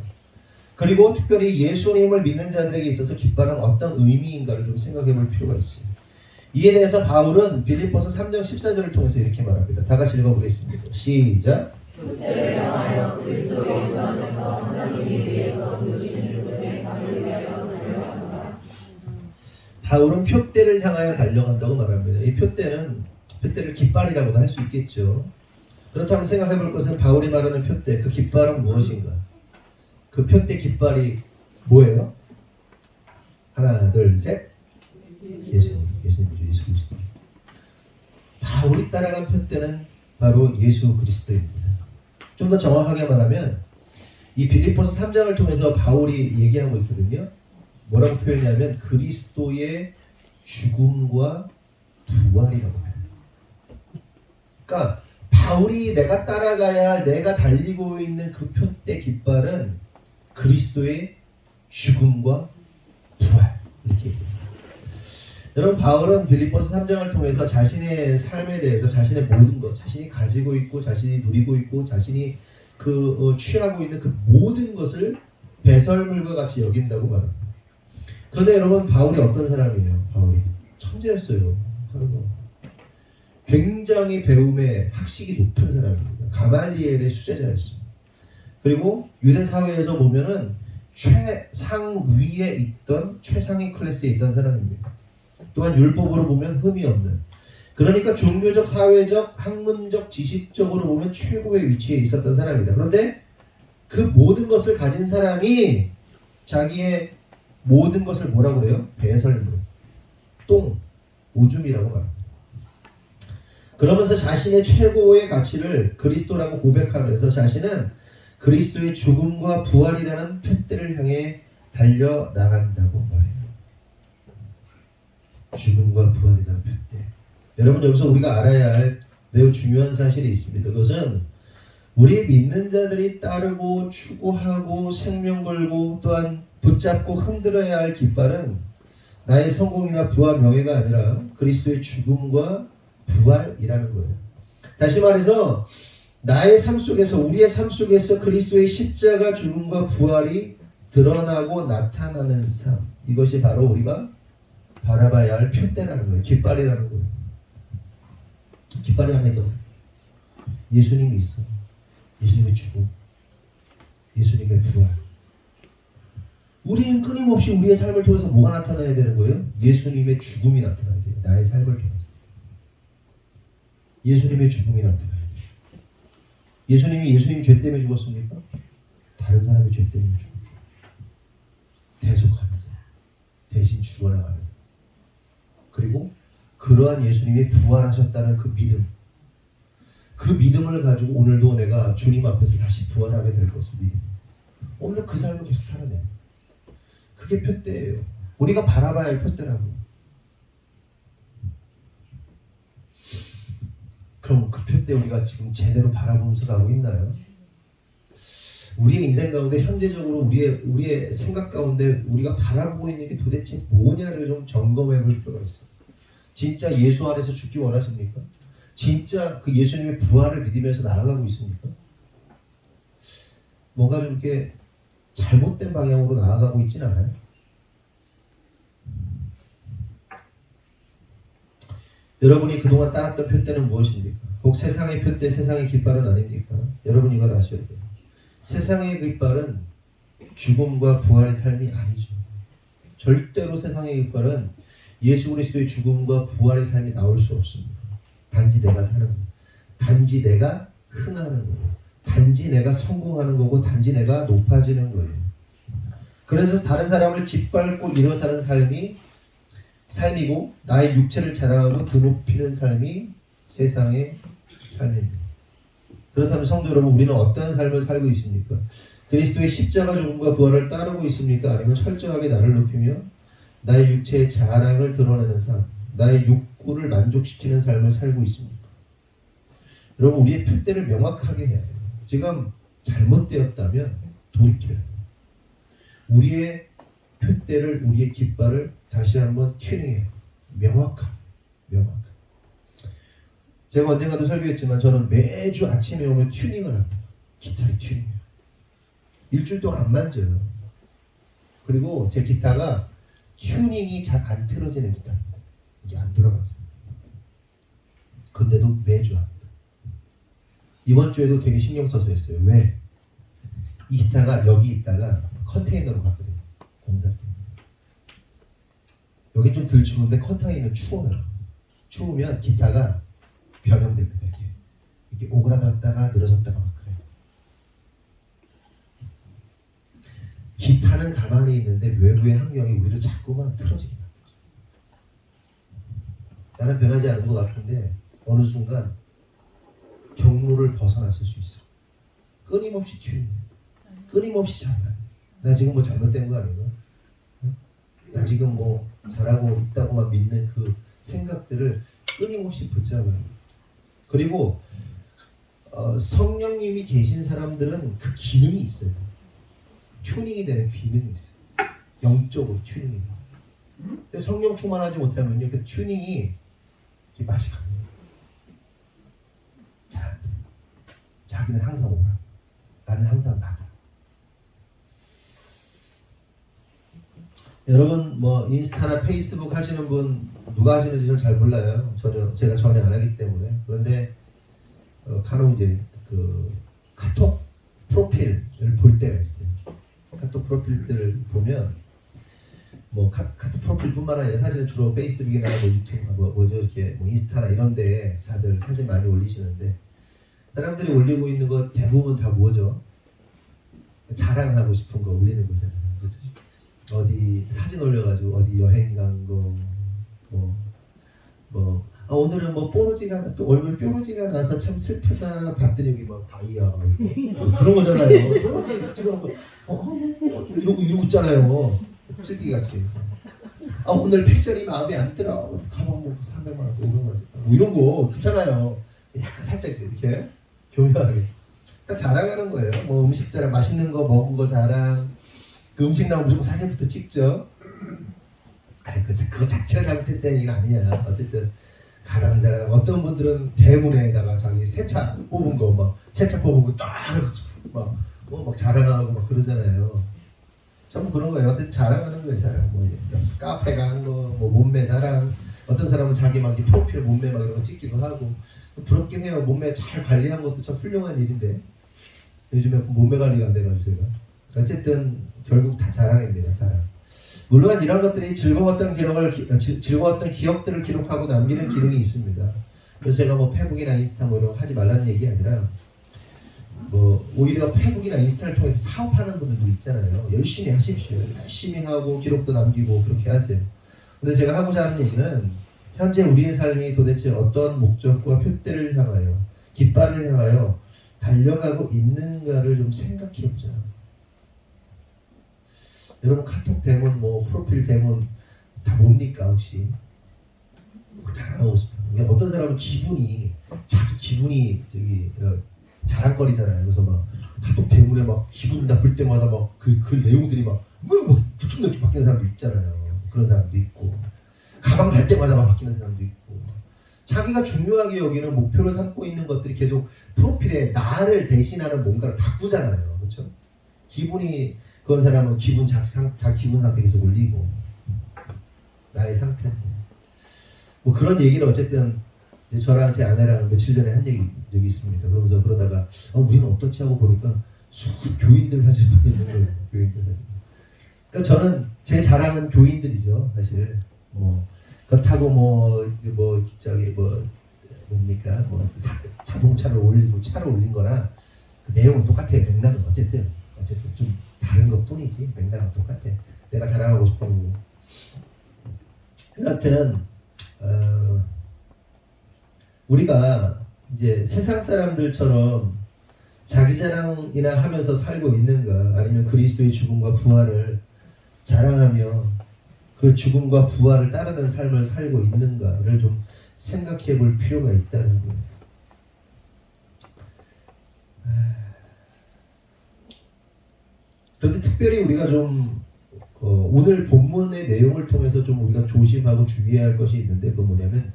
그리고 특별히 예수님을 믿는 자들에게 있어서 깃발은 어떤 의미인가를 좀 생각해 볼 필요가 있습니다. 이에 대해서 바울은 빌립보서 3장 14절을 통해서 이렇게 말합니다. 다 같이 읽어보겠습니다. 시작. 그때를 향하여 그리스도 예수 안에서 하나님이 위에서 부르신 그분의 상을 위하여 달려가노라. 바울은 표대를 향하여 달려간다고 말합니다. 이 표대를 깃발이라고도 할 수 있겠죠. 그렇다면 생각해 볼 것은, 바울이 말하는 표대, 그 깃발은 무엇인가? 그 표대 깃발이 뭐예요? 하나, 둘, 셋. 예수님이죠. 예수 그리스도. 바울이 따라간 표대는 바로 예수 그리스도입니다. 좀 더 정확하게 말하면, 이 빌립보서 3장을 통해서 바울이 얘기하고 있거든요. 뭐라고 표현하냐면 그리스도의 죽음과 부활이라고 표현해요. 그러니까 바울이 내가 따라가야 할, 내가 달리고 있는 그 표대 깃발은 그리스도의 죽음과 부활, 이렇게 얘기해요. 여러분, 바울은 빌립보서 3장을 통해서 자신의 삶에 대해서, 자신의 모든 것, 자신이 가지고 있고, 자신이 누리고 있고, 자신이 취하고 있는 그 모든 것을 배설물과 같이 여긴다고 말합니다. 그런데 여러분, 바울이 어떤 사람이에요? 바울이 천재였어요. 하는 거. 굉장히 배움에 학식이 높은 사람입니다. 가말리엘의 수제자였습니다. 그리고 유대 사회에서 보면은 최상위에 있던, 최상위 클래스에 있던 사람입니다. 또한 율법으로 보면 흠이 없는, 그러니까 종교적, 사회적, 학문적, 지식적으로 보면 최고의 위치에 있었던 사람이다. 그런데 그 모든 것을 가진 사람이 자기의 모든 것을 뭐라고 그래요? 배설물, 똥, 오줌이라고 말합니다. 그러면서 자신의 최고의 가치를 그리스도라고 고백하면서 자신은 그리스도의 죽음과 부활이라는 표대를 향해 달려나간다고 말해요. 죽음과 부활이라는 표대. 여러분, 여기서 우리가 알아야 할 매우 중요한 사실이 있습니다. 그것은 우리 믿는 자들이 따르고 추구하고 생명 걸고 또한 붙잡고 흔들어야 할 깃발은 나의 성공이나 부와 명예가 아니라 그리스도의 죽음과 부활이라는 거예요. 다시 말해서 나의 삶 속에서, 우리의 삶 속에서 그리스도의 십자가 죽음과 부활이 드러나고 나타나는 삶, 이것이 바로 우리가 바라봐야 할 표대라는 거예요. 깃발이라는 거예요. 깃발이 하나 있다고 생각해요. 예수님이 있어. 예수님의 죽음, 예수님의 부활. 우리는 끊임없이 우리의 삶을 통해서 뭐가 나타나야 되는 거예요? 예수님의 죽음이 나타나야 돼요. 나의 삶을 통해서 예수님의 죽음이 나타나야 돼요. 예수님 죄 때문에 죽었습니까? 다른 사람의 죄 때문에 죽었죠. 대속하면서, 대신 죽어나가면서, 그리고 그러한 예수님이 부활하셨다는 그 믿음, 그 믿음을 가지고 오늘도 내가 주님 앞에서 다시 부활하게 될 것을 믿음. 오늘 그 삶을 계속 살아내. 그게 표대예요. 우리가 바라봐야 할 표대라고. 그럼 그 표대 우리가 지금 제대로 바라보면서 가고 있나요? 우리의 인생 가운데 현재적으로 우리의 생각 가운데 우리가 바라보고 있는 게 도대체 뭐냐를 좀 점검해 볼 필요가 있어요. 진짜 예수 안에서 죽기 원하십니까? 진짜 그 예수님의 부활을 믿으면서 나아가고 있습니까? 뭔가 좀 이렇게 잘못된 방향으로 나아가고 있진 않아요? 여러분이 그동안 따랐던 표대는 무엇입니까? 꼭 세상의 표대, 세상의 깃발은 아닙니까? 여러분 이걸 아셔야 돼요. 세상의 깃발은 죽음과 부활의 삶이 아니죠. 절대로 세상의 깃발은 예수 그리스도의 죽음과 부활의 삶이 나올 수 없습니다. 단지 내가 사는 거, 단지 내가 흥하는 거, 단지 내가 성공하는 거고, 단지 내가 높아지는 거예요. 그래서 다른 사람을 짓밟고 일어서는 삶이고, 나의 육체를 자랑하고 드높이는 삶이 세상의 삶입니다. 그렇다면 성도 여러분, 우리는 어떠한 삶을 살고 있습니까? 그리스도의 십자가 죽음과 부활을 따르고 있습니까? 아니면 철저하게 나를 높이며 나의 육체의 자랑을 드러내는 삶, 나의 욕구를 만족시키는 삶을 살고 있습니까? 여러분, 우리의 표대를 명확하게 해야 해요. 지금 잘못되었다면 돌이켜야 해요. 우리의 표대를, 우리의 깃발을 다시 한번 튜닝해요. 명확하게. 제가 언젠가도 설교했지만 저는 매주 아침에 오면 튜닝을 합니다. 기타를 튜닝해요. 일주일 동안 안 만져요. 그리고 제 기타가 튜닝이 잘 안 틀어지는 기타입니다. 이게 안 들어가죠. 근데도 매주 합니다. 이번 주에도 되게 신경 써서 했어요. 왜? 이 기타가 여기 있다가 컨테이너로 갔거든요. 공사 때문에. 여기 좀 덜 추운데 컨테이너는 추워요. 추우면 기타가 변형됩니다. 이렇게 오그라들었다가 늘어졌다가 막 그래요. 기타는 가만히 있는데 외부의 환경이 우리를 자꾸만 틀어지게 만들죠. 나는 변하지 않은 것 같은데 어느 순간 경로를 벗어났을 수 있어. 끊임없이 튜닝, 끊임없이 잘해. 나 지금 뭐 잘못된 거 아닌가? 나 지금 뭐 잘하고 있다고만 믿는 그 생각들을 끊임없이 붙잡아요. 그리고 성령님이 계신 사람들은 그 기능이 있어요. 튜닝이 되는 기능이 있어요. 영적으로 튜닝이 돼요. 근데 성령 충만하지 못하면요, 그 튜닝이 맛이 갑니다. 잘 안 돼. 자기는 항상 오라. 나는 항상 맞아. 여러분 뭐 인스타나 페이스북 하시는 분 누가 하시는지 저는 잘 몰라요. 제가 전혀 안 하기 때문에. 그런데 간혹 이제 그 카톡 프로필을 볼 때가 있어요. 카톡 프로필들을 보면 뭐 카톡 프로필뿐만 아니라 사실은 주로 페이스북이나 뭐 유튜브 뭐죠 이렇게 뭐 인스타나 이런데 다들 사진 많이 올리시는데 사람들이 올리고 있는 거 대부분 다 뭐죠? 자랑하고 싶은 거 올리는 거잖아요. 그렇죠? 어디 사진 올려가지고 어디 여행 간 거 오늘은 뭐 뽀로지가 또 얼굴 뾰루지가 나서 참 슬프다 봤더니 여기 막 다이아 그런 거잖아요. 뽀로지 찍어놓고 이러고 있잖아요. 찔기기 같이. 오늘 패션이 마음에 안 들어. 가방 뭐 300만 원, 500만 원 뭐 이런 거 그렇잖아요. 약간 살짝 이렇게 교묘하게 딱 자랑하는 거예요. 뭐 음식 자랑, 맛있는 거 먹은 거 자랑. 그 음식 나오면 무조건 사진부터 찍죠. 아니 그거 자체가 잘못됐다는 얘기는 아니야. 어쨌든 가방 자랑. 어떤 분들은 대문에다가 자기 세차 뽑은 거 막 세차 뽑은 거 딱 막 자랑하고 막 그러잖아요. 전부 그런 거예요. 어쨌든 자랑하는 거예요. 자랑. 뭐 카페 간 거, 뭐 몸매 자랑. 어떤 사람은 자기 막 프로필 몸매 막 이런 거 찍기도 하고. 부럽긴 해요. 몸매 잘 관리한 것도 참 훌륭한 일인데 요즘에 몸매 관리가 안 돼가지고 제가. 어쨌든 결국 다 자랑입니다. 자랑. 물론 이런 것들이 즐거웠던 기억들을 기록하고 남기는 기능이 있습니다. 그래서 제가 뭐 페북이나 인스타 뭐 이런 거 하지 말라는 얘기 아니라 뭐 오히려 페북이나 인스타를 통해서 사업하는 분들도 있잖아요. 열심히 하십시오. 열심히 하고 기록도 남기고 그렇게 하세요. 근데 제가 하고자 하는 얘기는 현재 우리의 삶이 도대체 어떤 목적과 표대를 향하여 깃발을 향하여 달려가고 있는가를 좀 생각해 보자. 여러분 카톡 대문 뭐 프로필 대문 다 뭡니까 혹시? 자랑하고 싶어. 그러니까 어떤 사람은 자기 기분이 자랑거리잖아요. 그래서 막 카톡 대문에 막 기분 나쁠 때마다 막 그 내용들이 막 대충대충 바뀌는 사람도 있잖아요. 그런 사람도 있고 가방 살 때마다 막 바뀌는 사람도 있고 자기가 중요하게 여기는 목표를 삼고 있는 것들이 계속 프로필에 나를 대신하는 뭔가를 바꾸잖아요. 그렇죠? 기분이 그런 사람은 자기 기분 상태 계속 올리고 나의 상태 뭐 그런 얘기를 어쨌든 이제 저랑 제 아내랑 며칠 전에 한 적이 있습니다. 그러면서 그러다가 우리는 어떻지 하고 보니까 교인들 사진만 있는 거예요. 교인들 사진. 그러니까 저는 제 자랑은 교인들이죠. 사실 그렇다고 뭡니까 자동차를 올리고 차를 올린 거나 그 내용은 똑같아요. 맥락은 어쨌든 좀 다른 것 뿐이지 맥락은 똑같아. 내가 자랑하고 싶은 거고. 여하튼 우리가 이제 세상 사람들처럼 자기 자랑이나 하면서 살고 있는가, 아니면 그리스도의 죽음과 부활을 자랑하며 그 죽음과 부활을 따르는 삶을 살고 있는가를 좀 생각해 볼 필요가 있다는 거예요. 그런데 특별히 우리가 좀 오늘 본문의 내용을 통해서 좀 우리가 조심하고 주의해야 할 것이 있는데, 그건 뭐냐면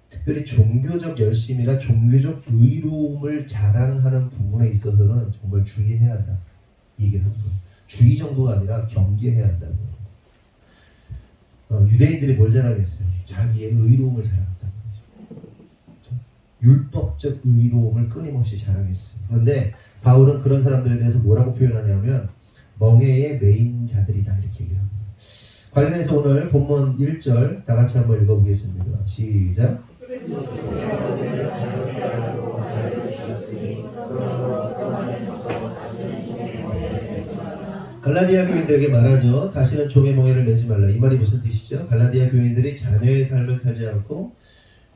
특별히 종교적 열심이나 종교적 의로움을 자랑하는 부분에 있어서는 정말 주의해야 한다, 이 얘기를 하는 거예요. 주의 정도가 아니라 경계해야 한다는 거예요. 유대인들이 뭘 자랑했어요? 자기의 의로움을 자랑했다는 거죠. 그렇죠? 율법적 의로움을 끊임없이 자랑했어요. 그런데 바울은 그런 사람들에 대해서 뭐라고 표현하냐면 멍에의 메인 자들이다, 이렇게 얘기를 합니다. 관련해서 오늘 본문 1절 다 같이 한번 읽어보겠습니다. 시작. 갈라디아 교인들에게 말하죠. 다시는 종의 멍에를 매지 말라. 이 말이 무슨 뜻이죠? 갈라디아 교인들이 자녀의 삶을 살지 않고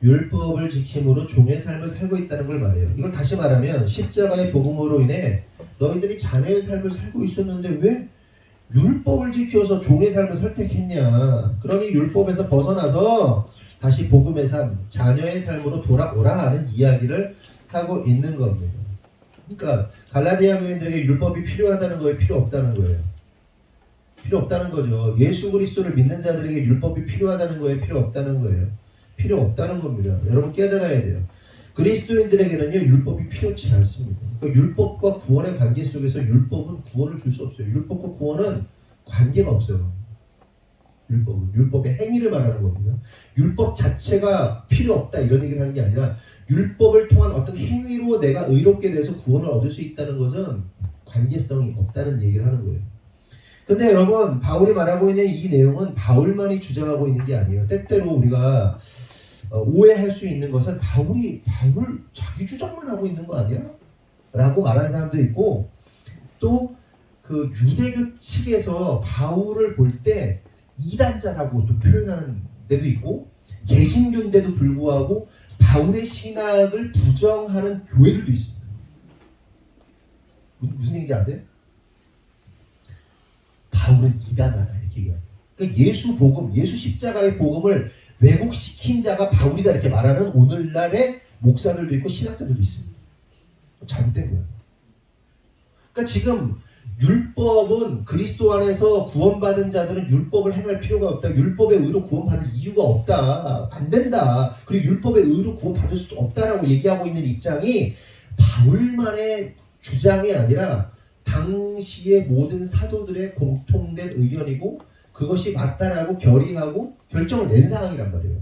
율법을 지킴으로 종의 삶을 살고 있다는 걸 말해요. 이건 다시 말하면 십자가의 복음으로 인해 너희들이 자녀의 삶을 살고 있었는데 왜 율법을 지켜서 종의 삶을 선택했냐? 그러니 율법에서 벗어나서 다시 복음의 삶, 자녀의 삶으로 돌아오라 하는 이야기를 하고 있는 겁니다. 그러니까 갈라디아 교인들에게 율법이 필요하다는 거예요? 필요 없다는 거예요? 필요 없다는 거죠. 예수 그리스도를 믿는 자들에게 율법이 필요하다는 거예요? 필요 없다는 거예요? 필요 없다는 겁니다. 여러분 깨달아야 돼요. 그리스도인들에게는요 율법이 필요치 않습니다. 그러니까 율법과 구원의 관계 속에서 율법은 구원을 줄 수 없어요. 율법과 구원은 관계가 없어요. 율법의 행위를 말하는 겁니다. 율법 자체가 필요 없다 이런 얘기를 하는 게 아니라 율법을 통한 어떤 행위로 내가 의롭게 돼서 구원을 얻을 수 있다는 것은 관계성이 없다는 얘기를 하는 거예요. 근데 여러분 바울이 말하고 있는 이 내용은 바울만이 주장하고 있는 게 아니에요. 때때로 우리가 오해할 수 있는 것은 바울 자기 주장만 하고 있는 거 아니야? 라고 말하는 사람도 있고, 또 그 유대교 측에서 바울을 볼 때 이단자라고 또 표현하는 데도 있고, 개신교인데도 불구하고 바울의 신학을 부정하는 교회들도 있습니다. 무슨 얘기인지 아세요? 바울은 이단하다 이렇게 얘기해요. 그러니까 예수 복음, 예수 십자가의 복음을 왜곡시킨 자가 바울이다 이렇게 말하는 오늘날의 목사들도 있고 신학자들도 있습니다. 잘못된 거예요. 그러니까 지금 율법은 그리스도 안에서 구원받은 자들은 율법을 행할 필요가 없다. 율법의 의로 구원받을 이유가 없다. 안 된다. 그리고 율법의 의로 구원받을 수도 없다라고 얘기하고 있는 입장이 바울만의 주장이 아니라 당시의 모든 사도들의 공통된 의견이고 그것이 맞다라고 결의하고 결정을 낸 상황이란 말이에요.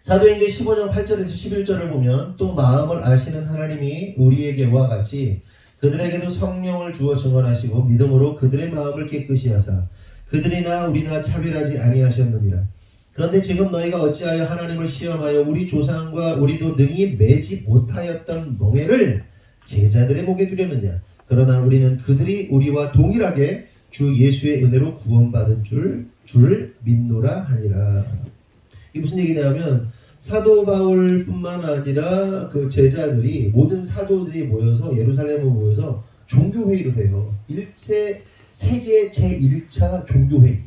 사도행전 15장 8절에서 11절을 보면 또 마음을 아시는 하나님이 우리에게와 같이 그들에게도 성령을 주어 증언하시고 믿음으로 그들의 마음을 깨끗이 하사 그들이나 우리나 차별하지 아니하셨느니라. 그런데 지금 너희가 어찌하여 하나님을 시험하여 우리 조상과 우리도 능히 매지 못하였던 멍에를 제자들의 목에 두려느냐. 그러나 우리는 그들이 우리와 동일하게 주 예수의 은혜로 구원받은 줄 믿노라 하니라. 이게 무슨 얘기냐면 사도 바울뿐만 아니라 그 제자들이 모든 사도들이 모여서 예루살렘에 모여서 종교회의를 해요. 세계 제1차 종교회의.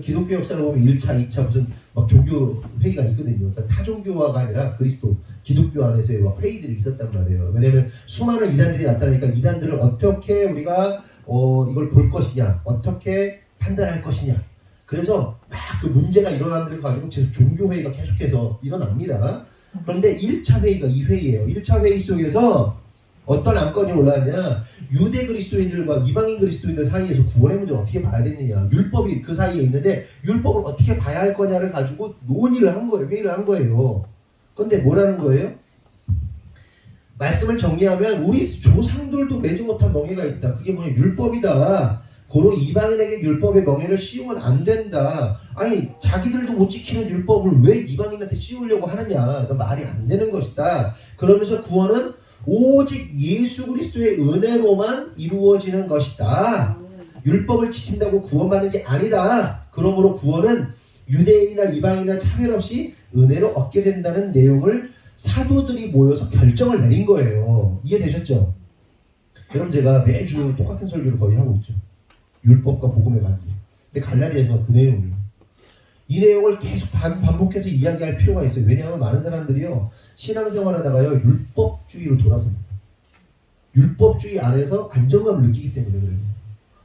기독교 역사를 보면 1차, 2차 무슨 막 종교회의가 있거든요. 그러니까 타종교화가 아니라 그리스도, 기독교 안에서의 막 회의들이 있었단 말이에요. 왜냐하면 수많은 이단들이 나타나니까 이단들을 어떻게 우리가 이걸 볼 것이냐, 어떻게 판단할 것이냐. 그래서 막 그 문제가 일어나는 데를 가지고 종교회의가 계속해서 일어납니다. 그런데 1차 회의가 이 회의예요. 1차 회의 속에서 어떤 안건이 올라왔냐, 유대 그리스도인들과 이방인 그리스도인들 사이에서 구원의 문제를 어떻게 봐야 되느냐, 율법이 그 사이에 있는데 율법을 어떻게 봐야 할 거냐를 가지고 논의를 한 거예요. 회의를 한 거예요. 그런데 뭐라는 거예요? 말씀을 정리하면 우리 조상들도 매지 못한 멍에가 있다. 그게 뭐냐, 율법이다. 고로 이방인에게 율법의 멍에를 씌우면 안 된다. 아니 자기들도 못 지키는 율법을 왜 이방인한테 씌우려고 하느냐. 그러니까 말이 안 되는 것이다. 그러면서 구원은 오직 예수 그리스도의 은혜로만 이루어지는 것이다. 율법을 지킨다고 구원받는 게 아니다. 그러므로 구원은 유대인이나 이방인이나 차별 없이 은혜로 얻게 된다는 내용을 사도들이 모여서 결정을 내린 거예요. 이해되셨죠? 그럼 제가 매주 똑같은 설교를 거의 하고 있죠. 율법과 복음의 관계. 근데 갈라디아에서 그 내용이에요. 이 내용을 계속 반복해서 이야기할 필요가 있어요. 왜냐하면 많은 사람들이요, 신앙생활하다가요 율법주의로 돌아섭니다. 율법주의 안에서 안정감을 느끼기 때문에 그래요.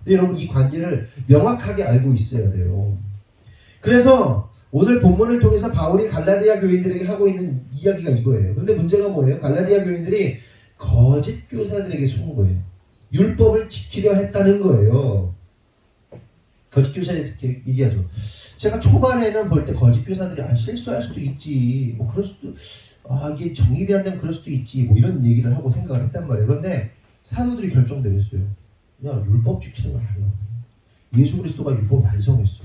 근데 여러분 이 관계를 명확하게 알고 있어야 돼요. 그래서 오늘 본문을 통해서 바울이 갈라디아 교인들에게 하고 있는 이야기가 이거예요. 그런데 문제가 뭐예요? 갈라디아 교인들이 거짓 교사들에게 속은 거예요. 율법을 지키려 했다는 거예요. 거짓 교사에서 이렇게 얘기하죠. 제가 초반에는 볼 때 거짓 교사들이 실수할 수도 있지, 뭐 그럴 수도, 이게 정립이 안 되면 그럴 수도 있지, 뭐 이런 얘기를 하고 생각을 했단 말이에요. 그런데 사도들이 결정 내렸어요. 야, 율법 지키는 걸 하려고. 예수 그리스도가 율법을 완성했어.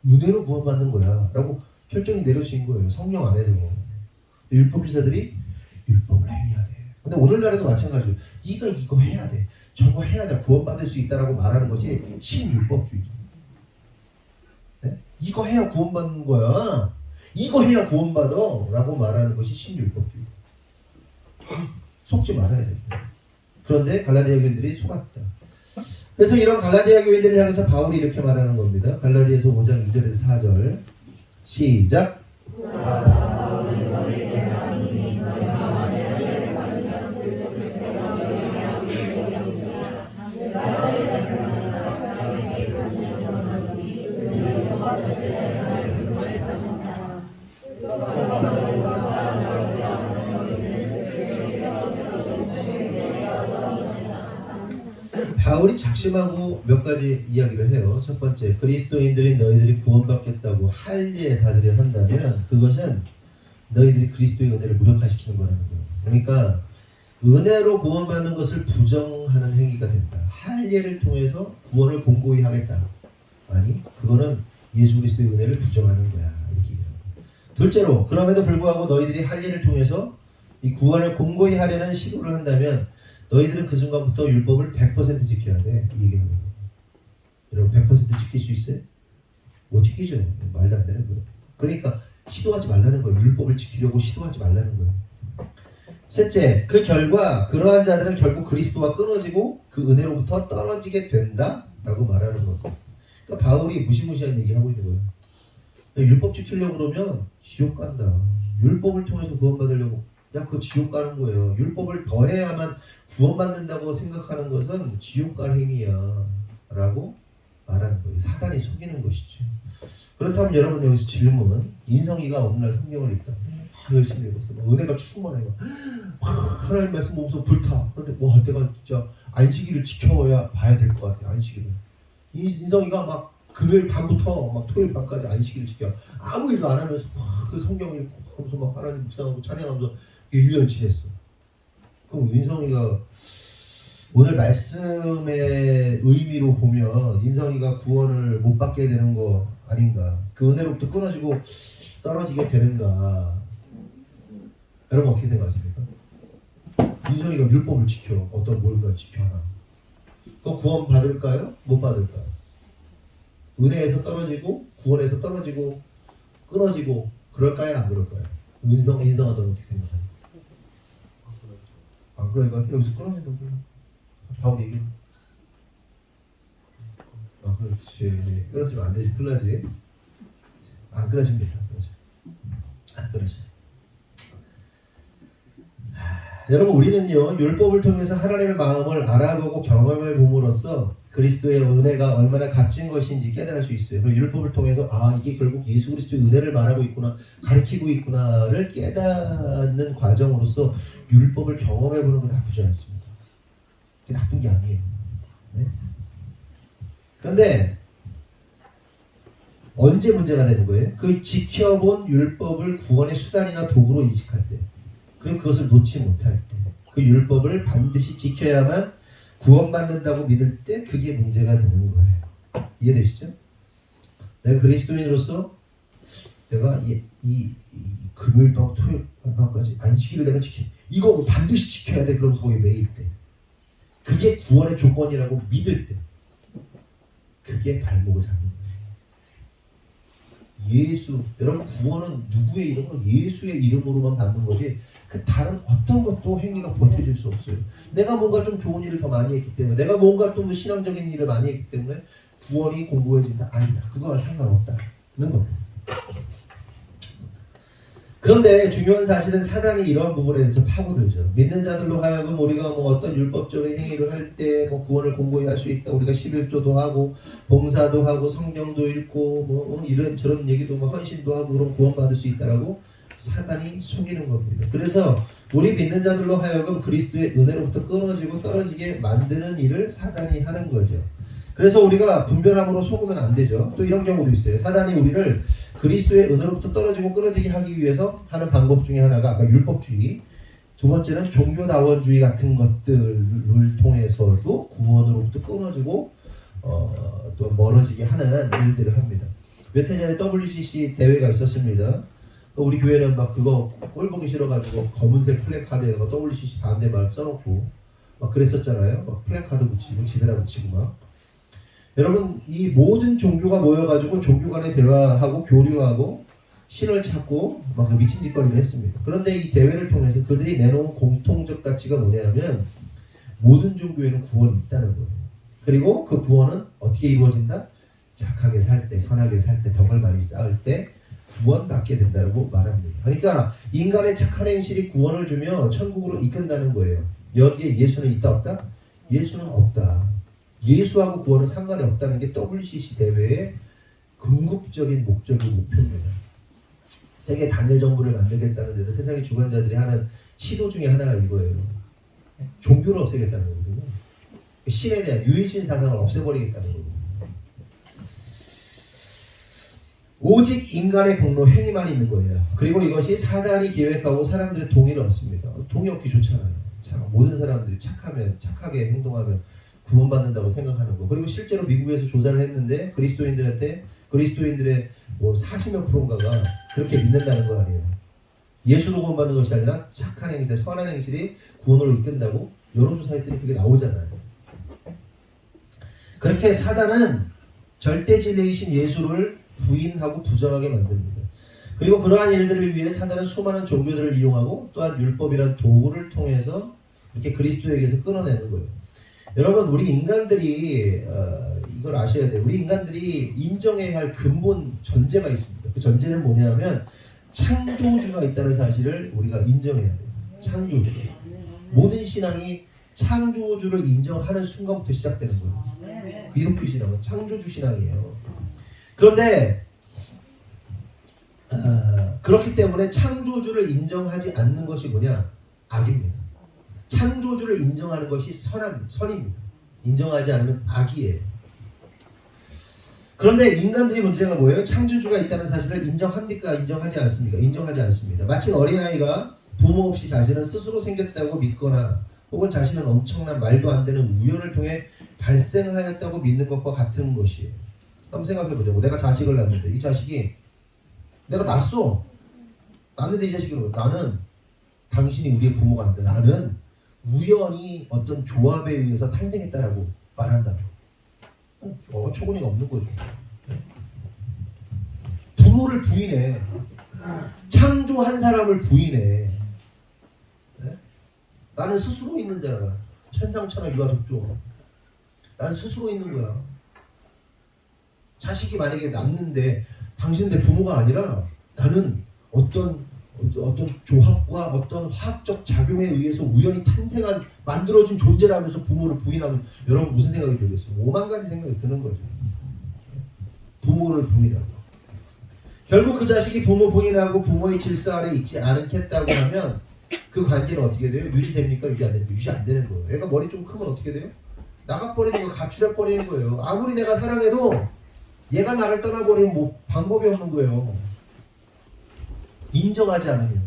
은혜로 구원받는 거야. 라고 결정이 내려진 거예요. 성령 안에서. 율법 교사들이 율법을 행해야 돼. 근데 오늘날에도 마찬가지로 네가 이거 해야 돼, 저거 해야 돼, 구원받을 수 있다라고 말하는 것이 신율법주의죠. 네? 이거 해야 구원받는 거야, 이거 해야 구원받아 라고 말하는 것이 신율법주의. 속지 말아야 된다. 그런데 갈라디아 교인들이 속았다. 그래서 이런 갈라디아 교인들을 향해서 바울이 이렇게 말하는 겁니다. 갈라디아서 5장 2절에서 4절 시작. 바울이 작심하고 몇 가지 이야기를 해요. 첫 번째, 그리스도인들인 너희들이 구원받겠다고 할례 받으려 한다면 그것은 너희들이 그리스도의 은혜를 무력화시키는 거라는 거예요. 그러니까 은혜로 구원받는 것을 부정하는 행위가 된다. 할례를 통해서 구원을 공고히 하겠다. 아니, 그거는 예수 그리스도의 은혜를 부정하는 거야. 이렇게 얘기해요. 둘째로, 그럼에도 불구하고 너희들이 할례를 통해서 이 구원을 공고히 하려는 시도를 한다면 너희들은 그 순간부터 율법을 100% 지켜야 돼. 이 얘기하는 거예요. 여러분 100% 지킬 수 있어요? 못 지키죠. 말도 안 되는 거예요. 그러니까 시도하지 말라는 거예요. 율법을 지키려고 시도하지 말라는 거예요. 셋째, 그 결과 그러한 자들은 결국 그리스도와 끊어지고 그 은혜로부터 떨어지게 된다라고 말하는 거예요. 그러니까 바울이 무시무시한 얘기하고 있는 거예요. 율법 지키려고 그러면 지옥 간다. 율법을 통해서 구원받으려고, 야, 그거 지옥 가는 거예요. 율법을 더해야만 구원받는다고 생각하는 것은 지옥 갈 행위야 라고 말하는 거예요. 사단이 속이는 것이죠. 그렇다면 여러분 여기서 질문, 인성이가 오늘날 성경을 읽다 열심히 읽었어. 은혜가 충만해. 하나님 말씀 보면서 불타. 그런데 와, 내가 진짜 안식일을 지켜야 봐야 될 것 같아. 안식일을. 인성이가 막 금요일 밤부터 막 토요일 밤까지 안식일을 지켜. 아무 일도 안 하면서 막 그 성경 읽고 하면서 막 하나님 묵상하고 찬양하면서 1년 지냈어. 그럼 인성이가 오늘 말씀의 의미로 보면 인성이가 구원을 못 받게 되는 거 아닌가? 그 은혜로부터 끊어지고 떨어지게 되는가? 여러분 어떻게 생각하십니까? 인성이가 율법을 지켜, 어떤 뭘 지켜나? 그거 구원 받을까요? 못 받을까요? 은혜에서 떨어지고 구원에서 떨어지고 끊어지고 그럴까요? 안 그럴까요? 인성하다고 어떻게 생각하세요? 안 그럴 것 같아요. 여기서 끊어진다고 바로 얘기해. 그렇지. 끊어지면 안 되지. 큰일 나지. 안 끊어지면 돼. 안 끊어져. 여러분, 우리는요 율법을 통해서 하나님의 마음을 알아보고 경험해 봄으로써 그리스도의 은혜가 얼마나 값진 것인지 깨달을 수 있어요. 그리고 율법을 통해서 이게 결국 예수 그리스도의 은혜를 말하고 있구나, 가르치고 있구나를 깨닫는 과정으로서 율법을 경험해 보는 건 나쁘지 않습니다. 그게 나쁜 게 아니에요. 네? 그런데 언제 문제가 되는 거예요? 그 지켜본 율법을 구원의 수단이나 도구로 인식할 때, 그리고 그것을 놓지 못할 때, 그 율법을 반드시 지켜야만 구원받는다고 믿을 때 그게 문제가 되는 거예요. 이해되시죠? 내가 그리스도인으로서 내가 이 금요일 밤 토요일 밤까지 안식일을 내가 이거 반드시 지켜야 돼. 그러면서 거기 매일 때, 그게 구원의 조건이라고 믿을 때, 그게 발목을 잡는 거예요. 예수, 여러분, 구원은 누구의 이름으로? 예수의 이름으로만 받는 거지 그 다른 어떤 것도 행위가 보태줄 수 없어요. 내가 뭔가 좀 좋은 일을 더 많이 했기 때문에, 내가 뭔가 또 신앙적인 일을 많이 했기 때문에 구원이 공고해진다? 아니다. 그거와 상관없다는 겁니다. 그런데 중요한 사실은 사단이 이러한 부분에 대해서 파고들죠. 믿는 자들로 하여금 우리가 어떤 율법적인 행위를 할 때 구원을 공고히 할 수 있다. 우리가 11조도 하고 봉사도 하고 성경도 읽고 이런 저런 얘기도 헌신도 하고 그럼 구원받을 수 있다라고 사단이 속이는 겁니다. 그래서 우리 믿는 자들로 하여금 그리스도의 은혜로부터 끊어지고 떨어지게 만드는 일을 사단이 하는 거죠. 그래서 우리가 분별함으로 속으면 안 되죠. 또 이런 경우도 있어요. 사단이 우리를 그리스도의 은혜로부터 떨어지고 끊어지게 하기 위해서 하는 방법 중에 하나가 아까 율법주의, 두 번째는 종교다원주의 같은 것들을 통해서도 구원으로부터 끊어지고 또 멀어지게 하는 일들을 합니다. 몇 해 전에 WCC 대회가 있었습니다. 우리 교회는 막 그거 꼴 보기 싫어가지고 검은색 플래카드에다가 WCC 반대 말 써놓고 막 그랬었잖아요. 막 플래카드 붙이고 집에다 붙이고 막. 여러분, 이 모든 종교가 모여가지고 종교 간에 대화하고 교류하고 신을 찾고 막 미친 짓거리를 했습니다. 그런데 이 대회를 통해서 그들이 내놓은 공통적 가치가 뭐냐면 모든 종교에는 구원이 있다는 거예요. 그리고 그 구원은 어떻게 이루어진다? 착하게 살 때, 선하게 살 때, 덕을 많이 쌓을 때 구원받게 된다고 말합니다. 그러니까 인간의 착한 행실이 구원을 주며 천국으로 이끈다는 거예요. 여기에 예수는 있다 없다? 예수는 없다. 예수하고 구원은 상관이 없다는 게 WCC 대회의 궁극적인 목적이고 목표입니다. 세계 단일 정부를 만들겠다는 데도 세상의 주관자들이 하는 시도 중에 하나가 이거예요. 종교를 없애겠다는 거거든요. 신에 대한 유일신 사상을 없애버리겠다는 거거든요. 오직 인간의 공로 행위만 있는 거예요. 그리고 이것이 사단이 기획하고 사람들의 동의를 얻습니다. 동의 얻기 좋잖아요. 자, 모든 사람들이 착하면, 착하게 행동하면 구원받는다고 생각하는 거. 그리고 실제로 미국에서 조사를 했는데 그리스도인들의 40몇 %인가가 그렇게 믿는다는 거 아니에요. 예수로 구원받는 것이 아니라 착한 행실, 선한 행실이 구원으로 이끈다고 여론조사 했더니 그게 나오잖아요. 그렇게 사단은 절대 진리이신 예수를 부인하고 부정하게 만듭니다. 그리고 그러한 일들을 위해 사단은 수많은 종교들을 이용하고 또한 율법이란 도구를 통해서 이렇게 그리스도에게서 끊어내는 거예요. 여러분, 우리 인간들이 이걸 아셔야 돼요. 우리 인간들이 인정해야 할 근본 전제가 있습니다. 그 전제는 뭐냐면 창조주가 있다는 사실을 우리가 인정해야 돼요. 창조주. 모든 신앙이 창조주를 인정하는 순간부터 시작되는 거예요. 기독교 신앙은 창조주 신앙이에요. 그런데 그렇기 때문에 창조주를 인정하지 않는 것이 뭐냐? 악입니다. 창조주를 인정하는 것이 선입니다. 인정하지 않으면 악이에요. 그런데 인간들이 문제가 뭐예요? 창조주가 있다는 사실을 인정합니까? 인정하지 않습니까? 인정하지 않습니다. 마치 어린아이가 부모 없이 자신은 스스로 생겼다고 믿거나 혹은 자신은 엄청난 말도 안 되는 우연을 통해 발생하였다고 믿는 것과 같은 것이에요. 한번 생각해보자고. 내가 자식을 낳는데 이 자식이 내가 낳았어. 낳는데 이 자식이 나는 당신이 우리의 부모가 아닌데 나는 우연히 어떤 조합에 의해서 탄생했다라고 말한다. 어처구니가 없는 거죠. 부모를 부인해. 창조한 사람을 부인해. 네? 나는 스스로 있는 자라. 천상천하 유아독조. 난 스스로 있는 거야. 자식이 만약에 낳는데 당신 내 부모가 아니라 나는 어떤 조합과 어떤 화학적 작용에 의해서 우연히 탄생한 만들어진 존재라면서 부모를 부인하면 여러분 무슨 생각이 들겠어요? 오만 가지 생각이 드는 거죠. 부모를 부인하고 결국 그 자식이 부모 부인하고 부모의 질서 아래 있지 않겠다고 하면 그 관계는 어떻게 돼요? 유지됩니까? 유지 안 됩니까? 유지 안 되는 거예요. 애가 머리 좀 크면 어떻게 돼요? 나가버리는 거, 가출해버리는 거예요. 아무리 내가 사랑해도 얘가 나를 떠나버리면 뭐 방법이 없는 거예요. 인정하지 않으면.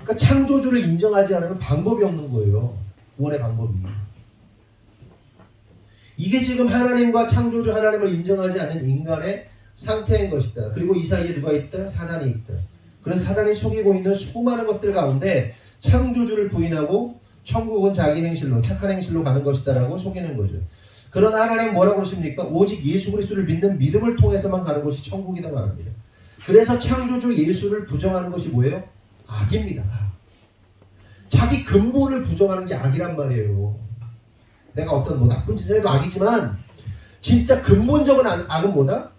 그러니까 창조주를 인정하지 않으면 방법이 없는 거예요. 구원의 방법이. 이게 지금 하나님과 창조주 하나님을 인정하지 않는 인간의 상태인 것이다. 그리고 이 사이에 누가 있다? 사단이 있다. 그래서 사단이 속이고 있는 수많은 것들 가운데 창조주를 부인하고 천국은 자기 행실로 착한 행실로 가는 것이다 라고 속이는 거죠. 그러나 하나님 뭐라고 그러십니까? 오직 예수 그리스도를 믿는 믿음을 통해서만 가는 것이 천국이다 말합니다. 그래서 창조주 예수를 부정하는 것이 뭐예요? 악입니다. 자기 근본을 부정하는 게 악이란 말이에요. 내가 어떤 뭐 나쁜 짓을 해도 악이지만 진짜 근본적인 악은 뭐다?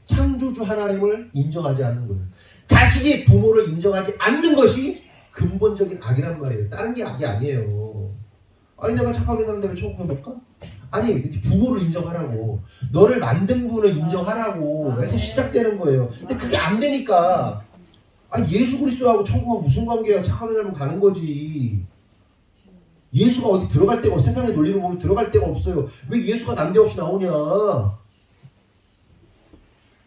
창조주 하나님을 인정하지 않는 거예요. 자식이 부모를 인정하지 않는 것이 근본적인 악이란 말이에요. 다른 게 악이 아니에요. 아니 내가 착하게 사는데 왜 천국에 못 가? 아니 부모를 인정하라고, 너를 만든 분을 인정하라고 해서 시작되는 거예요. 근데 그게 안 되니까 아니 예수 그리스도하고 천국하고 무슨 관계야? 착하게 살면 가는 거지. 예수가 어디 들어갈 데가 없어. 세상의 논리로 보면 들어갈 데가 없어요. 왜 예수가 난데없이 나오냐?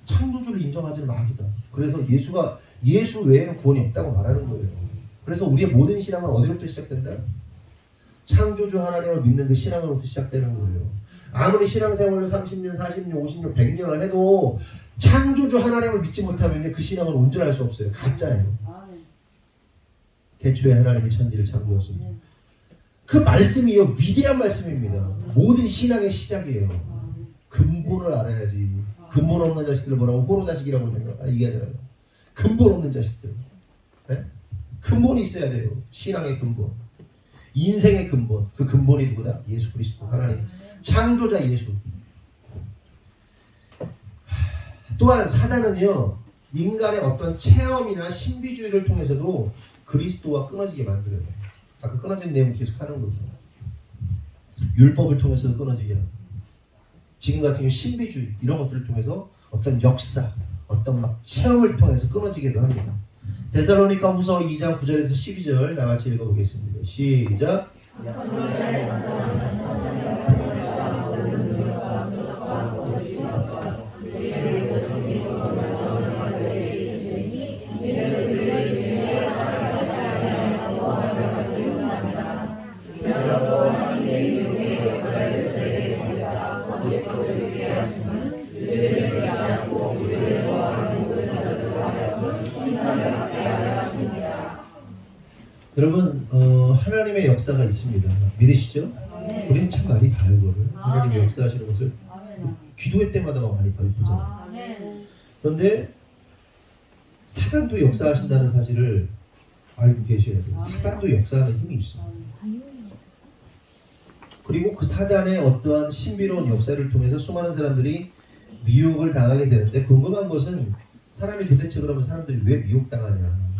창조주를 인정하지는 악이다. 그래서 예수 외에는 구원이 없다고 말하는 거예요. 그래서 우리의 모든 신앙은 어디로부터 시작된다? 창조주 하나님을 믿는 그 신앙으로부터 시작되는 거예요. 아무리 신앙생활을 30년, 40년, 50년, 100년을 해도 창조주 하나님을 믿지 못하면 그 신앙은 온전할 수 없어요. 가짜예요. 태초에 하나님이 천지를 창조하십니다. 그 말씀이요 위대한 말씀입니다. 모든 신앙의 시작이에요. 근본을 알아야지. 근본 없는 자식들을 뭐라고? 호로 자식이라고 얘기하잖아요. 근본 없는 자식들. 네? 근본이 있어야 돼요. 신앙의 근본. 인생의 근본. 그 근본이 누구다? 예수 그리스도 하나님. 창조자 예수. 또한 사단은요. 인간의 어떤 체험이나 신비주의를 통해서도 그리스도와 끊어지게 만들어요. 아까 끊어진 내용 계속 하는 거죠. 율법을 통해서도 끊어지게 하고 지금 같은 경우 신비주의 이런 것들을 통해서 어떤 역사, 어떤 막 체험을 통해서 끊어지기도 합니다. 데살로니가 후서 2장 9절에서 12절 나같이 읽어보겠습니다. 시작. 여러분 하나님의 역사가 있습니다. 믿으시죠? 우리는 참 많이 봐요. 그거를 하나님의 역사하시는 것을 기도회 때마다 많이 보잖아요. 그런데 사단도 역사하신다는 사실을 알고 계셔야 돼요. 사단도 역사하는 힘이 있어요. 그리고 그 사단의 어떠한 신비로운 역사를 통해서 수많은 사람들이 미혹을 당하게 되는데 궁금한 것은 사람이 도대체 그러면 사람들이 왜 미혹당하냐.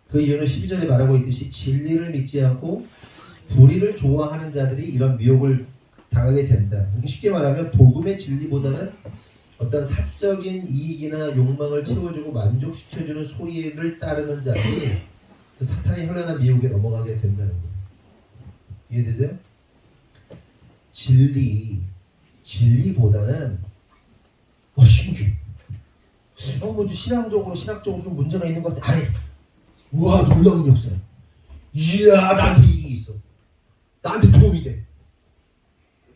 그 이유는 12절에 말하고 있듯이 진리를 믿지 않고 불의를 좋아하는 자들이 이런 미혹을 당하게 된다. 쉽게 말하면 복음의 진리보다는 어떤 사적인 이익이나 욕망을 채워주고 만족시켜주는 소리를 따르는 자들이 그 사탄의 현란한 미혹에 넘어가게 된다는 거예요. 이해되세요? 진리보다는 신기. 뭐지 신학적으로 좀 문제가 있는 것 같아. 아니. 우와 놀라운 역사야. 이야 나한테 이익이 있어. 나한테 도움이 돼.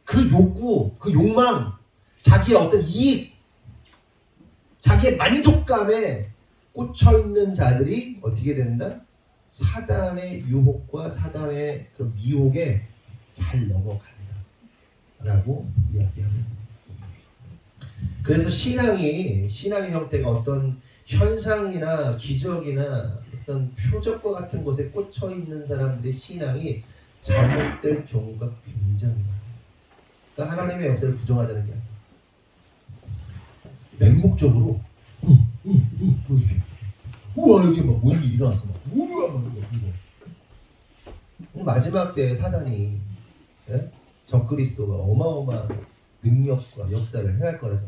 그 욕구, 그 욕망, 자기의 어떤 이익, 자기의 만족감에 꽂혀있는 자들이 어떻게 된다? 사단의 유혹과 사단의 그 미혹에 잘 넘어간다 라고 이야기합니다. 그래서 신앙의 형태가 어떤 현상이나 기적이나 어떤 표적과 같은 것에 꽂혀 있는 사람들의 신앙이 잘못될 경우가 굉장히 많아요. 그러니까 하나님의 역사를 부정하자는 게 아니에요. 맹목적으로 뭐 이렇게 우와 여기 막 뭔 일이 일어났어 막 우와 막 이거 마지막 때에 사단이 적그리스도가 어마어마한 능력과 역사를 행할 거라서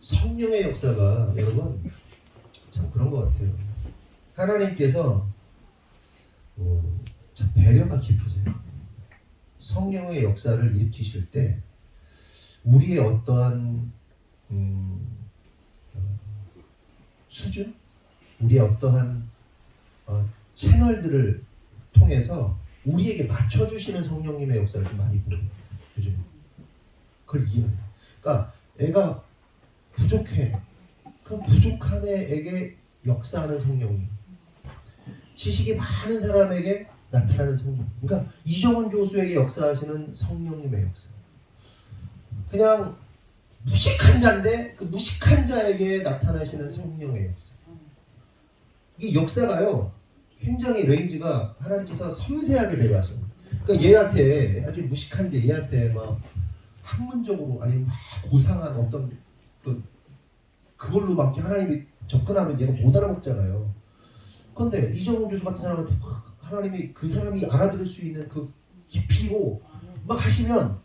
성령의 역사가 여러분 참 그런 것 같아요. 하나님께서 참 배려가 깊으세요. 성령의 역사를 일으키실 때 우리의 어떠한 수준, 우리의 어떠한 채널들을 통해서 우리에게 맞춰주시는 성령님의 역사를 좀 많이 보여요. 요즘 그걸 이해해요. 그러니까 애가 부족해. 그럼 부족한 애에게 역사하는 성령님. 지식이 많은 사람에게 나타나는 성령. 그러니까 이정원 교수에게 역사하시는 성령님의 역사. 그냥 무식한 자인데 그 무식한 자에게 나타나시는 성령의 역사. 이 역사가요 굉장히 레인지가 하나님께서 섬세하게 배려하셔요. 그러니까 얘한테 아주 무식한데 얘한테 막 학문적으로 아니면 막 고상한 어떤 그걸로 막 하나님이 접근하면 얘가 못 알아먹잖아요. 그런데 이정훈 교수 같은 사람한테 막 하나님이 그 사람이 알아들을 수 있는 그 깊이로 막 하시면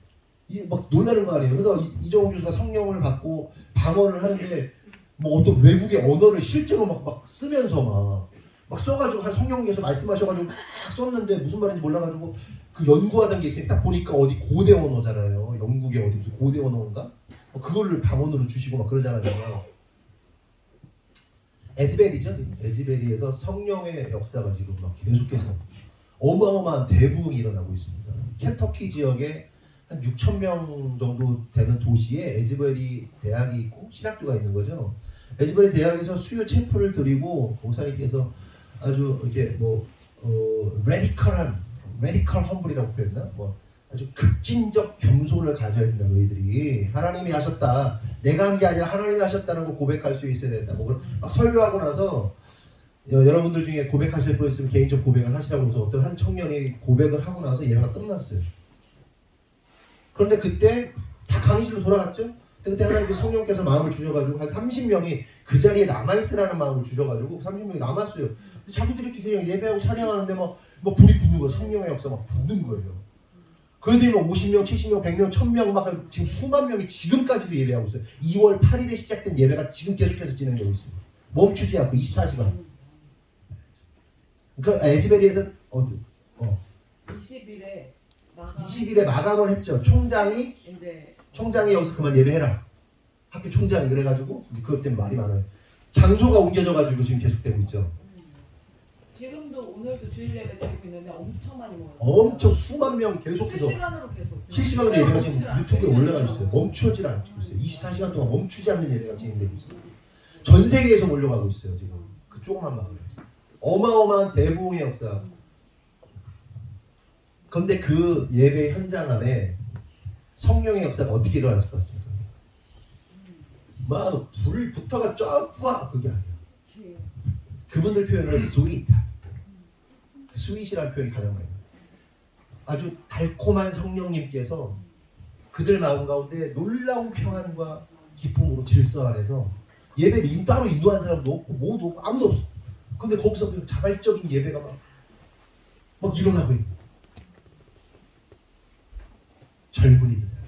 막 놀라는 거 아니에요. 그래서 이정훈 교수가 성령을 받고 방언을 하는데 뭐 어떤 외국의 언어를 실제로 막 쓰면서 막 써가지고 한 성령께서 말씀하셔가지고 막 썼는데 무슨 말인지 몰라가지고 그 연구하던 게 있으니 딱 보니까 어디 고대 언어잖아요. 영국의 어디 무슨 고대 언어인가? 그거를 방언으로 주시고 막 그러잖아요. 에즈베리죠 지금. 에즈베리에서 성령의 역사가 지금 막 계속해서 어마어마한 대부흥이 일어나고 있습니다. 켄터키 지역에 한 6,000명 정도 되는 도시에 에즈베리 대학이 있고 신학교가 있는 거죠. 에즈베리 대학에서 수요 체프를 드리고 목사님께서 아주 이렇게 레디컬 험블이라고 표현했나? 아주 급진적 겸손을 가져야 된다. 너희들이 하나님이 하셨다. 내가 한 게 아니라 하나님이 하셨다는 걸 고백할 수 있어야 된다. 막 설교하고 나서 여러분들 중에 고백하실 분 있으면 개인적 고백을 하시라고 해서 어떤 한 청년이 고백을 하고 나서 예배가 끝났어요. 그런데 그때 다 강의실로 돌아갔죠. 그때 하나님께 성령께서 마음을 주셔가지고 한 30명이 그 자리에 남아있으라는 마음을 주셔가지고 30명이 남았어요. 자기들이 그냥 예배하고 찬양하는데 막 불이 붙는 거예요. 성령의 역사 막 붙는 거예요. 그런데 막 50명, 70명, 100명, 1000명 막 지금 수만 명이 지금까지도 예배하고 있어요. 2월 8일에 시작된 예배가 지금 계속해서 진행되고 있습니다. 멈추지 않고 24시간. 그 에즈베리에서 20일에 마감을 했죠. 총장이 여기서 그만 예배해라. 학교 총장이 그래가지고 그것 때문에 말이 많아요. 장소가 옮겨져가지고 지금 계속되고 있죠. 지금도 오늘도 주일 예배 드리고 있는데 엄청 많이 모여요. 엄청 수만 명 계속해서 실시간으로 예배가 지금 유튜브에 올라가 있어요. 멈추질 않고 있어요. 24시간 동안 멈추지 않는 예배가 진행되고 있어요. 전 세계에서 몰려가고 있어요. 지금 그 조그만 마을에 어마어마한 대부흥의 역사. 그런데 그 예배 현장 안에 성령의 역사가 어떻게 일어났을 것 같습니까? 막 불을 붙어가 쫙 그게 아니에요. 그분들 표현으로 스윗이라는 표현이 가장 많이 나요. 아주 달콤한 성령님께서 그들 마음 가운데 놀라운 평안과 기쁨으로 질서 안에서 예배를 따로 인도한 사람도 없고 뭐도 없고 아무도 없어. 근데 거기서 그냥 자발적인 예배가 막 일어나고 있는 젊은이들 사람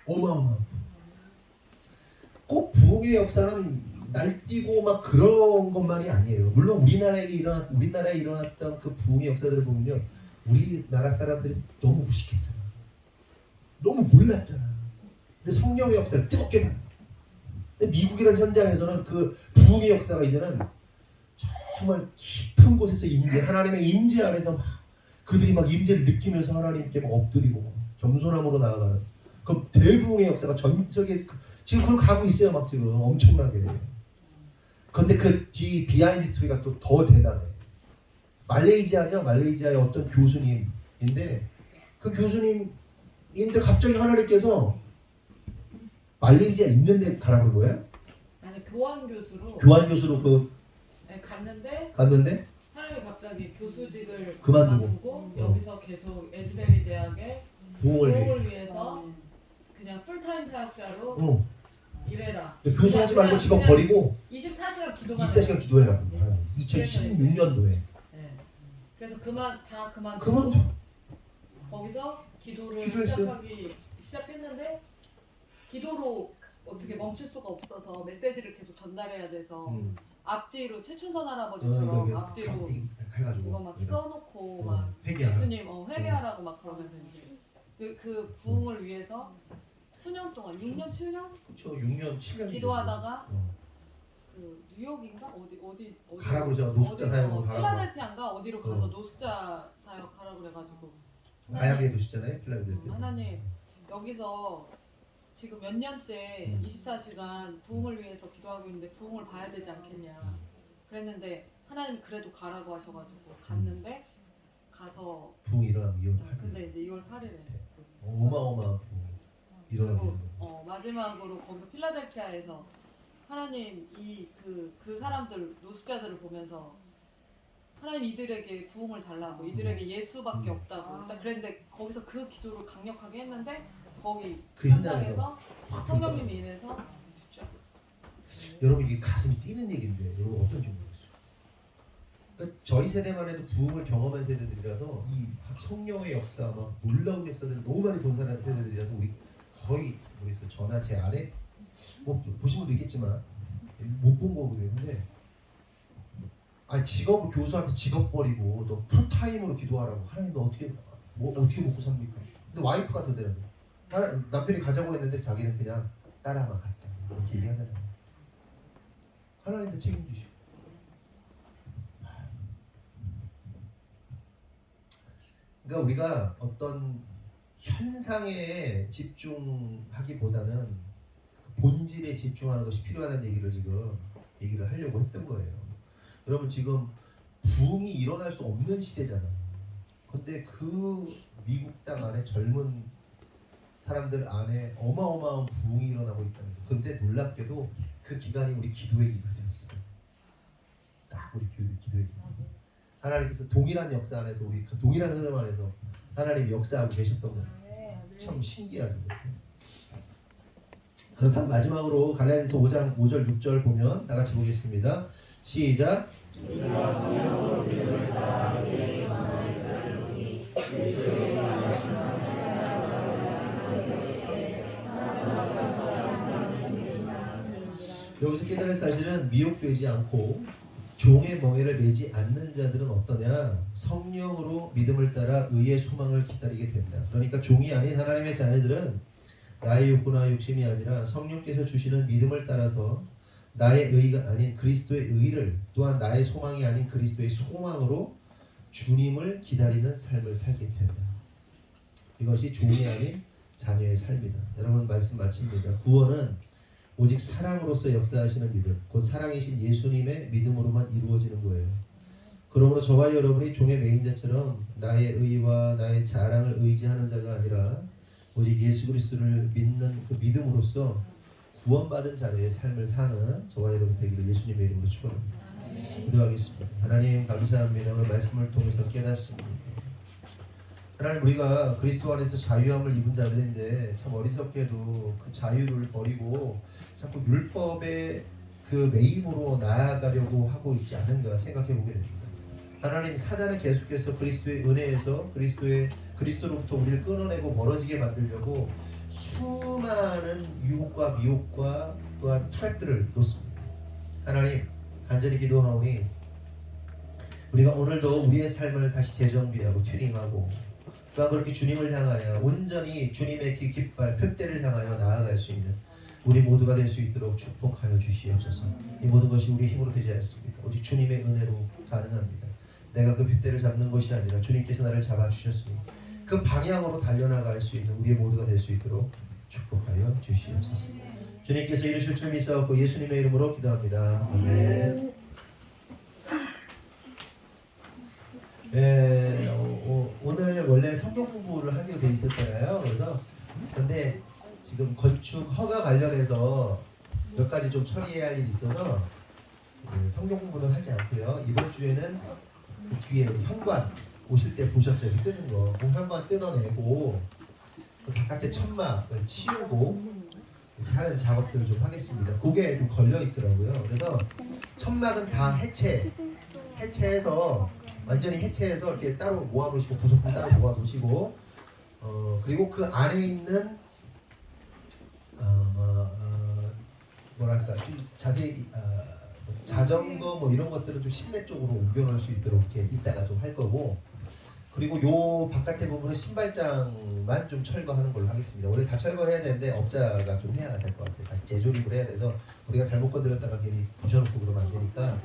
어마어마한 꼭 부흥의 역사는 날뛰고 막 그런 것만이 아니에요. 물론 우리나라에 일어났던 그 부흥의 역사들을 보면요, 우리나라 사람들이 너무 무식했잖아. 너무 몰랐잖아. 근데 성령의 역사를 뜨겁게 봐요. 근데 미국이라는 현장에서는 그 부흥의 역사가 이제는 정말 깊은 곳에서 하나님의 임재 안에서 막 그들이 막 임재를 느끼면서 하나님께 막 엎드리고 겸손함으로 나아가는 그 대부흥의 역사가 전 세계 지금 그걸 가고 있어요. 막 지금 엄청나게. 그런데 그 뒤 비하인드 스토리가 또 더 대단해. 말레이시아의 어떤 교수님인데 그 교수님인데 갑자기 하나님께서 말레이시아 있는 데 가라는 거예요. 교환 교수로 교환 교수로 그 네, 갔는데 갔는데 하나님이 갑자기 교수직을 그만두고. 여기서 계속 에즈베리 대학에 부흥을 위해. 부흥을 위해서 그냥 풀타임 사역자로 어. 일해라. 근데 교수하지 말고 직업 버리고 24시간 기도만 24시간 기도해라. 2016년도에. 네. 그래서 그만두고 그만두. 거기서 기도를 기도했어요? 시작했는데 기도로 어떻게 멈출 수가 없어서 메시지를 계속 전달해야 돼서 앞뒤로 최춘선 할아버지처럼 이거 앞뒤로 해가지고 이거 막 써놓고 어, 막 회개하라. 예수님 회개하라고 막 그러면서 이제 그 부흥을 위해서 수년 동안 6년 7년 그렇죠. 6년 7년 기도하다가 그 뉴욕인가 어디 가라고 그러죠. 노숙자 사역으로 가라고. 필라델피아인가 어디로 가서 노숙자 사역하라고 그래가지고 마약의 도시잖아요. 필라델피아. 하나님 여기서 지금 몇 년째 24시간 부흥을 위해서 기도하고 있는데 부흥을 봐야 되지 않겠냐 그랬는데 하나님이 그래도 가라고 하셔가지고 갔는데 가서 부흥이 일어나면 2월 8일. 근데 이제 2월 8일에 어마어마한 부흥 일어나고. 그리고 마지막으로 거기서 필라델피아에서 하나님 그 사람들 노숙자들을 보면서 하나님 이들에게 부흥을 달라고 이들에게 예수밖에 없다고 딱 그랬는데 거기서 그 기도를 강력하게 했는데 거기 그 현장에서 성령님이 임해서 쫙. 여러분 이게 가슴이 뛰는 얘기인데 여러분 어떤지 모르겠어요. 그러니까 저희 세대만 해도 부흥을 경험한 세대들이라서 이 성령의 역사 막 놀라운 역사들을 너무 많이 본 사람 세대들이라서 우리 거의 모르겠어요. 저나 제 아내 뭐 보신 분도 있겠지만 못 본 거거든요. 근데 아니 직업을 교수한테 직업 버리고 너 풀타임으로 기도하라고 하나님 너 어떻게 먹고 삽니까? 근데 와이프가 더 되는 거야. 남편이 가자고 했는데 자기는 그냥 따라만 갔다 이렇게 얘기하잖아요. 하나님도 책임지시고. 그러니까 우리가 어떤 현상에 집중하기보다는 본질에 집중하는 것이 필요하다는 얘기를 지금 얘기를 하려고 했던 거예요. 여러분 지금 부흥이 일어날 수 없는 시대잖아요. 근데 그 미국 땅 안에 젊은 사람들 안에 어마어마한 부흥이 일어나고 있다는 거예요. 근데 놀랍게도 그 기간이 우리 기도의 기간이었어요. 딱 우리 기도의 기간. 하나님께서 동일한 역사 안에서 우리 동일한 흐름 안에서 하나님이 역사하고 계셨던 거예요. 참 신기하죠. 그렇다면 마지막으로 갈라디아서 5장 5절 6절 보면 다 같이 보겠습니다. 시작. 여기서 깨달을 사실은 미혹되지 않고 종의 멍에를 매지 않는 자들은 어떠냐? 성령으로 믿음을 따라 의의 소망을 기다리게 된다. 그러니까 종이 아닌 하나님의 자녀들은 나의 욕구나 욕심이 아니라 성령께서 주시는 믿음을 따라서 나의 의가 아닌 그리스도의 의를 또한 나의 소망이 아닌 그리스도의 소망으로 주님을 기다리는 삶을 살게 된다. 이것이 종이 아닌 자녀의 삶이다. 여러분 말씀 마칩니다. 구원은 오직 사랑으로서 역사하시는 믿음, 곧 사랑이신 예수님의 믿음으로만 이루어지는 거예요. 그러므로 저와 여러분이 종의 매인자처럼 나의 의와 나의 자랑을 의지하는 자가 아니라 오직 예수 그리스도를 믿는 그 믿음으로써 구원받은 자녀의 삶을 사는 저와 여러분 되기를 예수님의 이름으로 축원합니다. 기도하겠습니다. 하나님 감사합니다. 오늘 말씀을 통해서 깨닫습니다. 하나님 우리가 그리스도 안에서 자유함을 입은 자들인데 참 어리석게도 그 자유를 버리고 자꾸 율법의 그 매임으로 나아가려고 하고 있지 않은가 생각해 보게 됩니다. 하나님 사단은 계속해서 그리스도의 은혜에서 그리스도로부터 우리를 끊어내고 멀어지게 만들려고 수많은 유혹과 미혹과 또한 트랩들을 놓습니다. 하나님 간절히 기도하오니 우리가 오늘도 우리의 삶을 다시 재정비하고 튜닝하고 또한 그렇게 주님을 향하여 온전히 주님의 깃발 표대를 향하여 나아갈 수 있는 우리 모두가 될 수 있도록 축복하여 주시옵소서. 이 모든 것이 우리의 힘으로 되지 않습니다. 오직 주님의 은혜로 가능합니다. 내가 그 표대를 잡는 것이 아니라 주님께서 나를 잡아주셨으니 그 방향으로 달려나갈 수 있는 우리 모두가 될 수 있도록 축복하여 주시옵소서. 주님께서 이루실 줄 믿사옵고 예수님의 이름으로 기도합니다. 아멘. 오늘 원래 성경 공부를 하기로 돼 있었잖아요. 그래서 근데 지금 건축 허가 관련해서 몇 가지 좀 처리해야 할 일이 있어서 성경 공부는 하지 않고요. 이번 주에는 그 뒤에 현관 오실 때 보셨죠? 이렇게 뜨는 거. 그 현관 뜯어내고 그 바깥에 천막을 치우고 이렇게 하는 작업들을 좀 하겠습니다. 그게 좀 걸려 있더라고요. 그래서 천막은 다 해체해서 완전히 해체해서 이렇게 따로 모아놓으시고 부속품 따로 모아놓으시고 그리고 그 안에 있는 뭐랄까 좀 자세히 자전거 뭐 이런 것들은 좀 실내 쪽으로 옮겨놓을 수 있도록 이렇게 이따가 좀 할 거고 그리고 요 바깥에 부분은 신발장만 좀 철거하는 걸로 하겠습니다. 원래 다 철거해야 되는데 업자가 좀 해야 될 것 같아요. 다시 재조립을 해야 돼서 우리가 잘못 건드렸다가 괜히 부셔놓고 그러면 안 되니까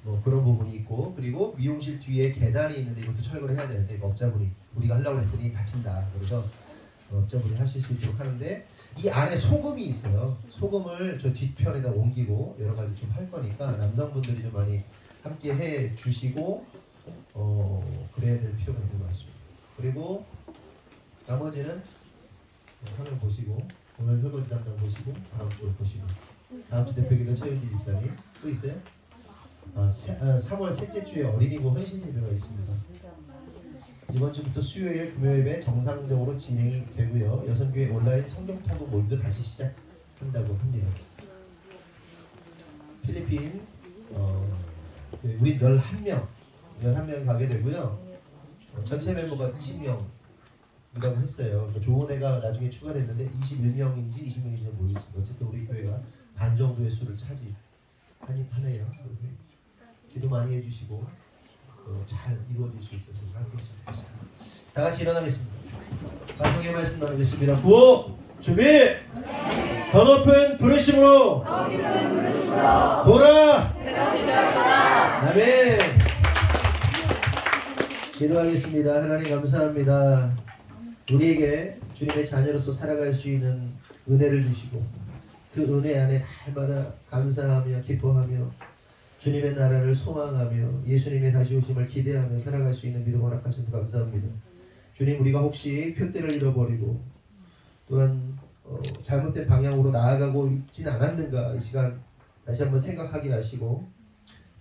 뭐 그런 부분이 있고 그리고 미용실 뒤에 계단이 있는데 이것도 철거를 해야 되는데 업자분이 우리가 하려고 했더니 다친다. 그래서 업자분이 하실 수 있도록 하는데 이 안에 소금이 있어요. 소금을 저 뒤편에다 옮기고 여러 가지 좀 할 거니까 남성분들이 좀 많이 함께 해 주시고 그래야 될 필요가 있는 것 같습니다. 그리고 나머지는 화면 보시고 오늘 설거지 담당 보시고 다음 주 보시고 다음 주 대표기도 최윤지 집사님 또 있어요? 3월 셋째 주에 어린이고 헌신 예배가 있습니다. 이번 주부터 수요일 금요일에 정상적으로 진행이 되고요. 여성교회 온라인 성경 통독 모임도 다시 시작한다고 합니다. 필리핀 우리 11명이 가게 되고요. 전체 멤버가 20명이라고 했어요. 좋은 애가 나중에 추가됐는데 21명인지 20명인지 모르겠습니다. 어쨌든 우리 교회가 반 정도의 수를 차지하네요. 기도 많이 해주시고 잘 이루어질 수 있도록 하겠습니다. 다 같이 일어나겠습니다. 방송의 말씀 나누겠습니다. 구호 준비. 더 높은 부르심으로 보라. 아멘. 기도하겠습니다. 하나님 감사합니다. 우리에게 주님의 자녀로서 살아갈 수 있는 은혜를 주시고 그 은혜 안에 날마다 감사하며 기뻐하며 주님의 나라를 소망하며 예수님의 다시 오심을 기대하며 살아갈 수 있는 믿음 허락하셔서 감사합니다. 주님 우리가 혹시 표대를 잃어버리고 또한 잘못된 방향으로 나아가고 있지는 않았는가 이 시간 다시 한번 생각하게 하시고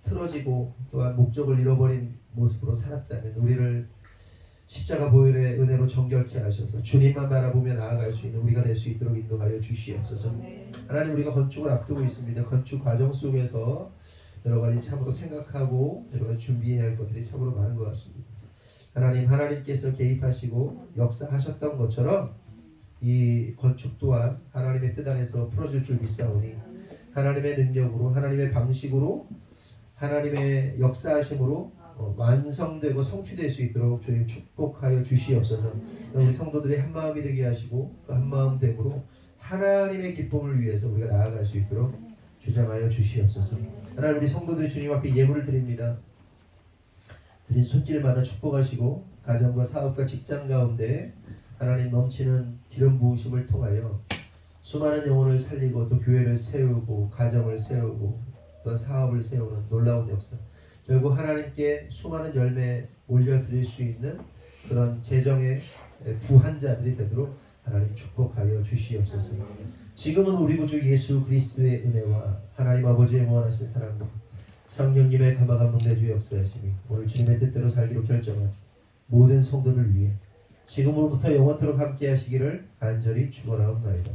틀어지고 또한 목적을 잃어버린 모습으로 살았다면 우리를 십자가 보혈의 은혜로 정결케 하셔서 주님만 바라보며 나아갈 수 있는 우리가 될 수 있도록 인도하여 주시옵소서. 하나님 우리가 건축을 앞두고 있습니다. 건축 과정 속에서 여러 가지 참으로 생각하고 여러 가지 준비해야 할 것들이 참으로 많은 것 같습니다. 하나님께서 개입하시고 역사하셨던 것처럼 이 건축 또한 하나님의 뜻 안에서 풀어질 줄 믿사오니 하나님의 능력으로 하나님의 방식으로 하나님의 역사하심으로 완성되고 성취될 수 있도록 주님 축복하여 주시옵소서. 우리 성도들이 한마음이 되게 하시고 그 한마음됨으로 하나님의 기쁨을 위해서 우리가 나아갈 수 있도록 주장하여 주시옵소서. 하나님 우리 성도들이 주님 앞에 예물을 드립니다. 드린 손길마다 축복하시고 가정과 사업과 직장 가운데 하나님 넘치는 기름 부으심을 통하여 수많은 영혼을 살리고 또 교회를 세우고 가정을 세우고 또 사업을 세우는 놀라운 역사 결국 하나님께 수많은 열매 올려드릴 수 있는 그런 재정의 부한 자들이 되도록 하나님 축복하여 주시옵소서. 지금은 우리 구주 예수 그리스도의 은혜와 하나님 아버지의 무한하신 사랑과 성령님의 감화감동 내주 역사하심이 오늘 주님의 뜻대로 살기로 결정한 모든 성도들 위해 지금으로부터 영원토록 함께 하시기를 간절히 축원하옵나이다.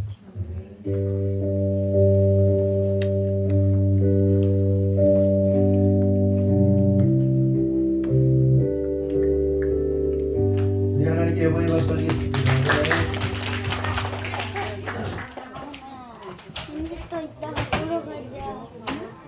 우리 하나님께 영광의 박수 올리겠습니다. 음식도 이따가 들어가야 돼.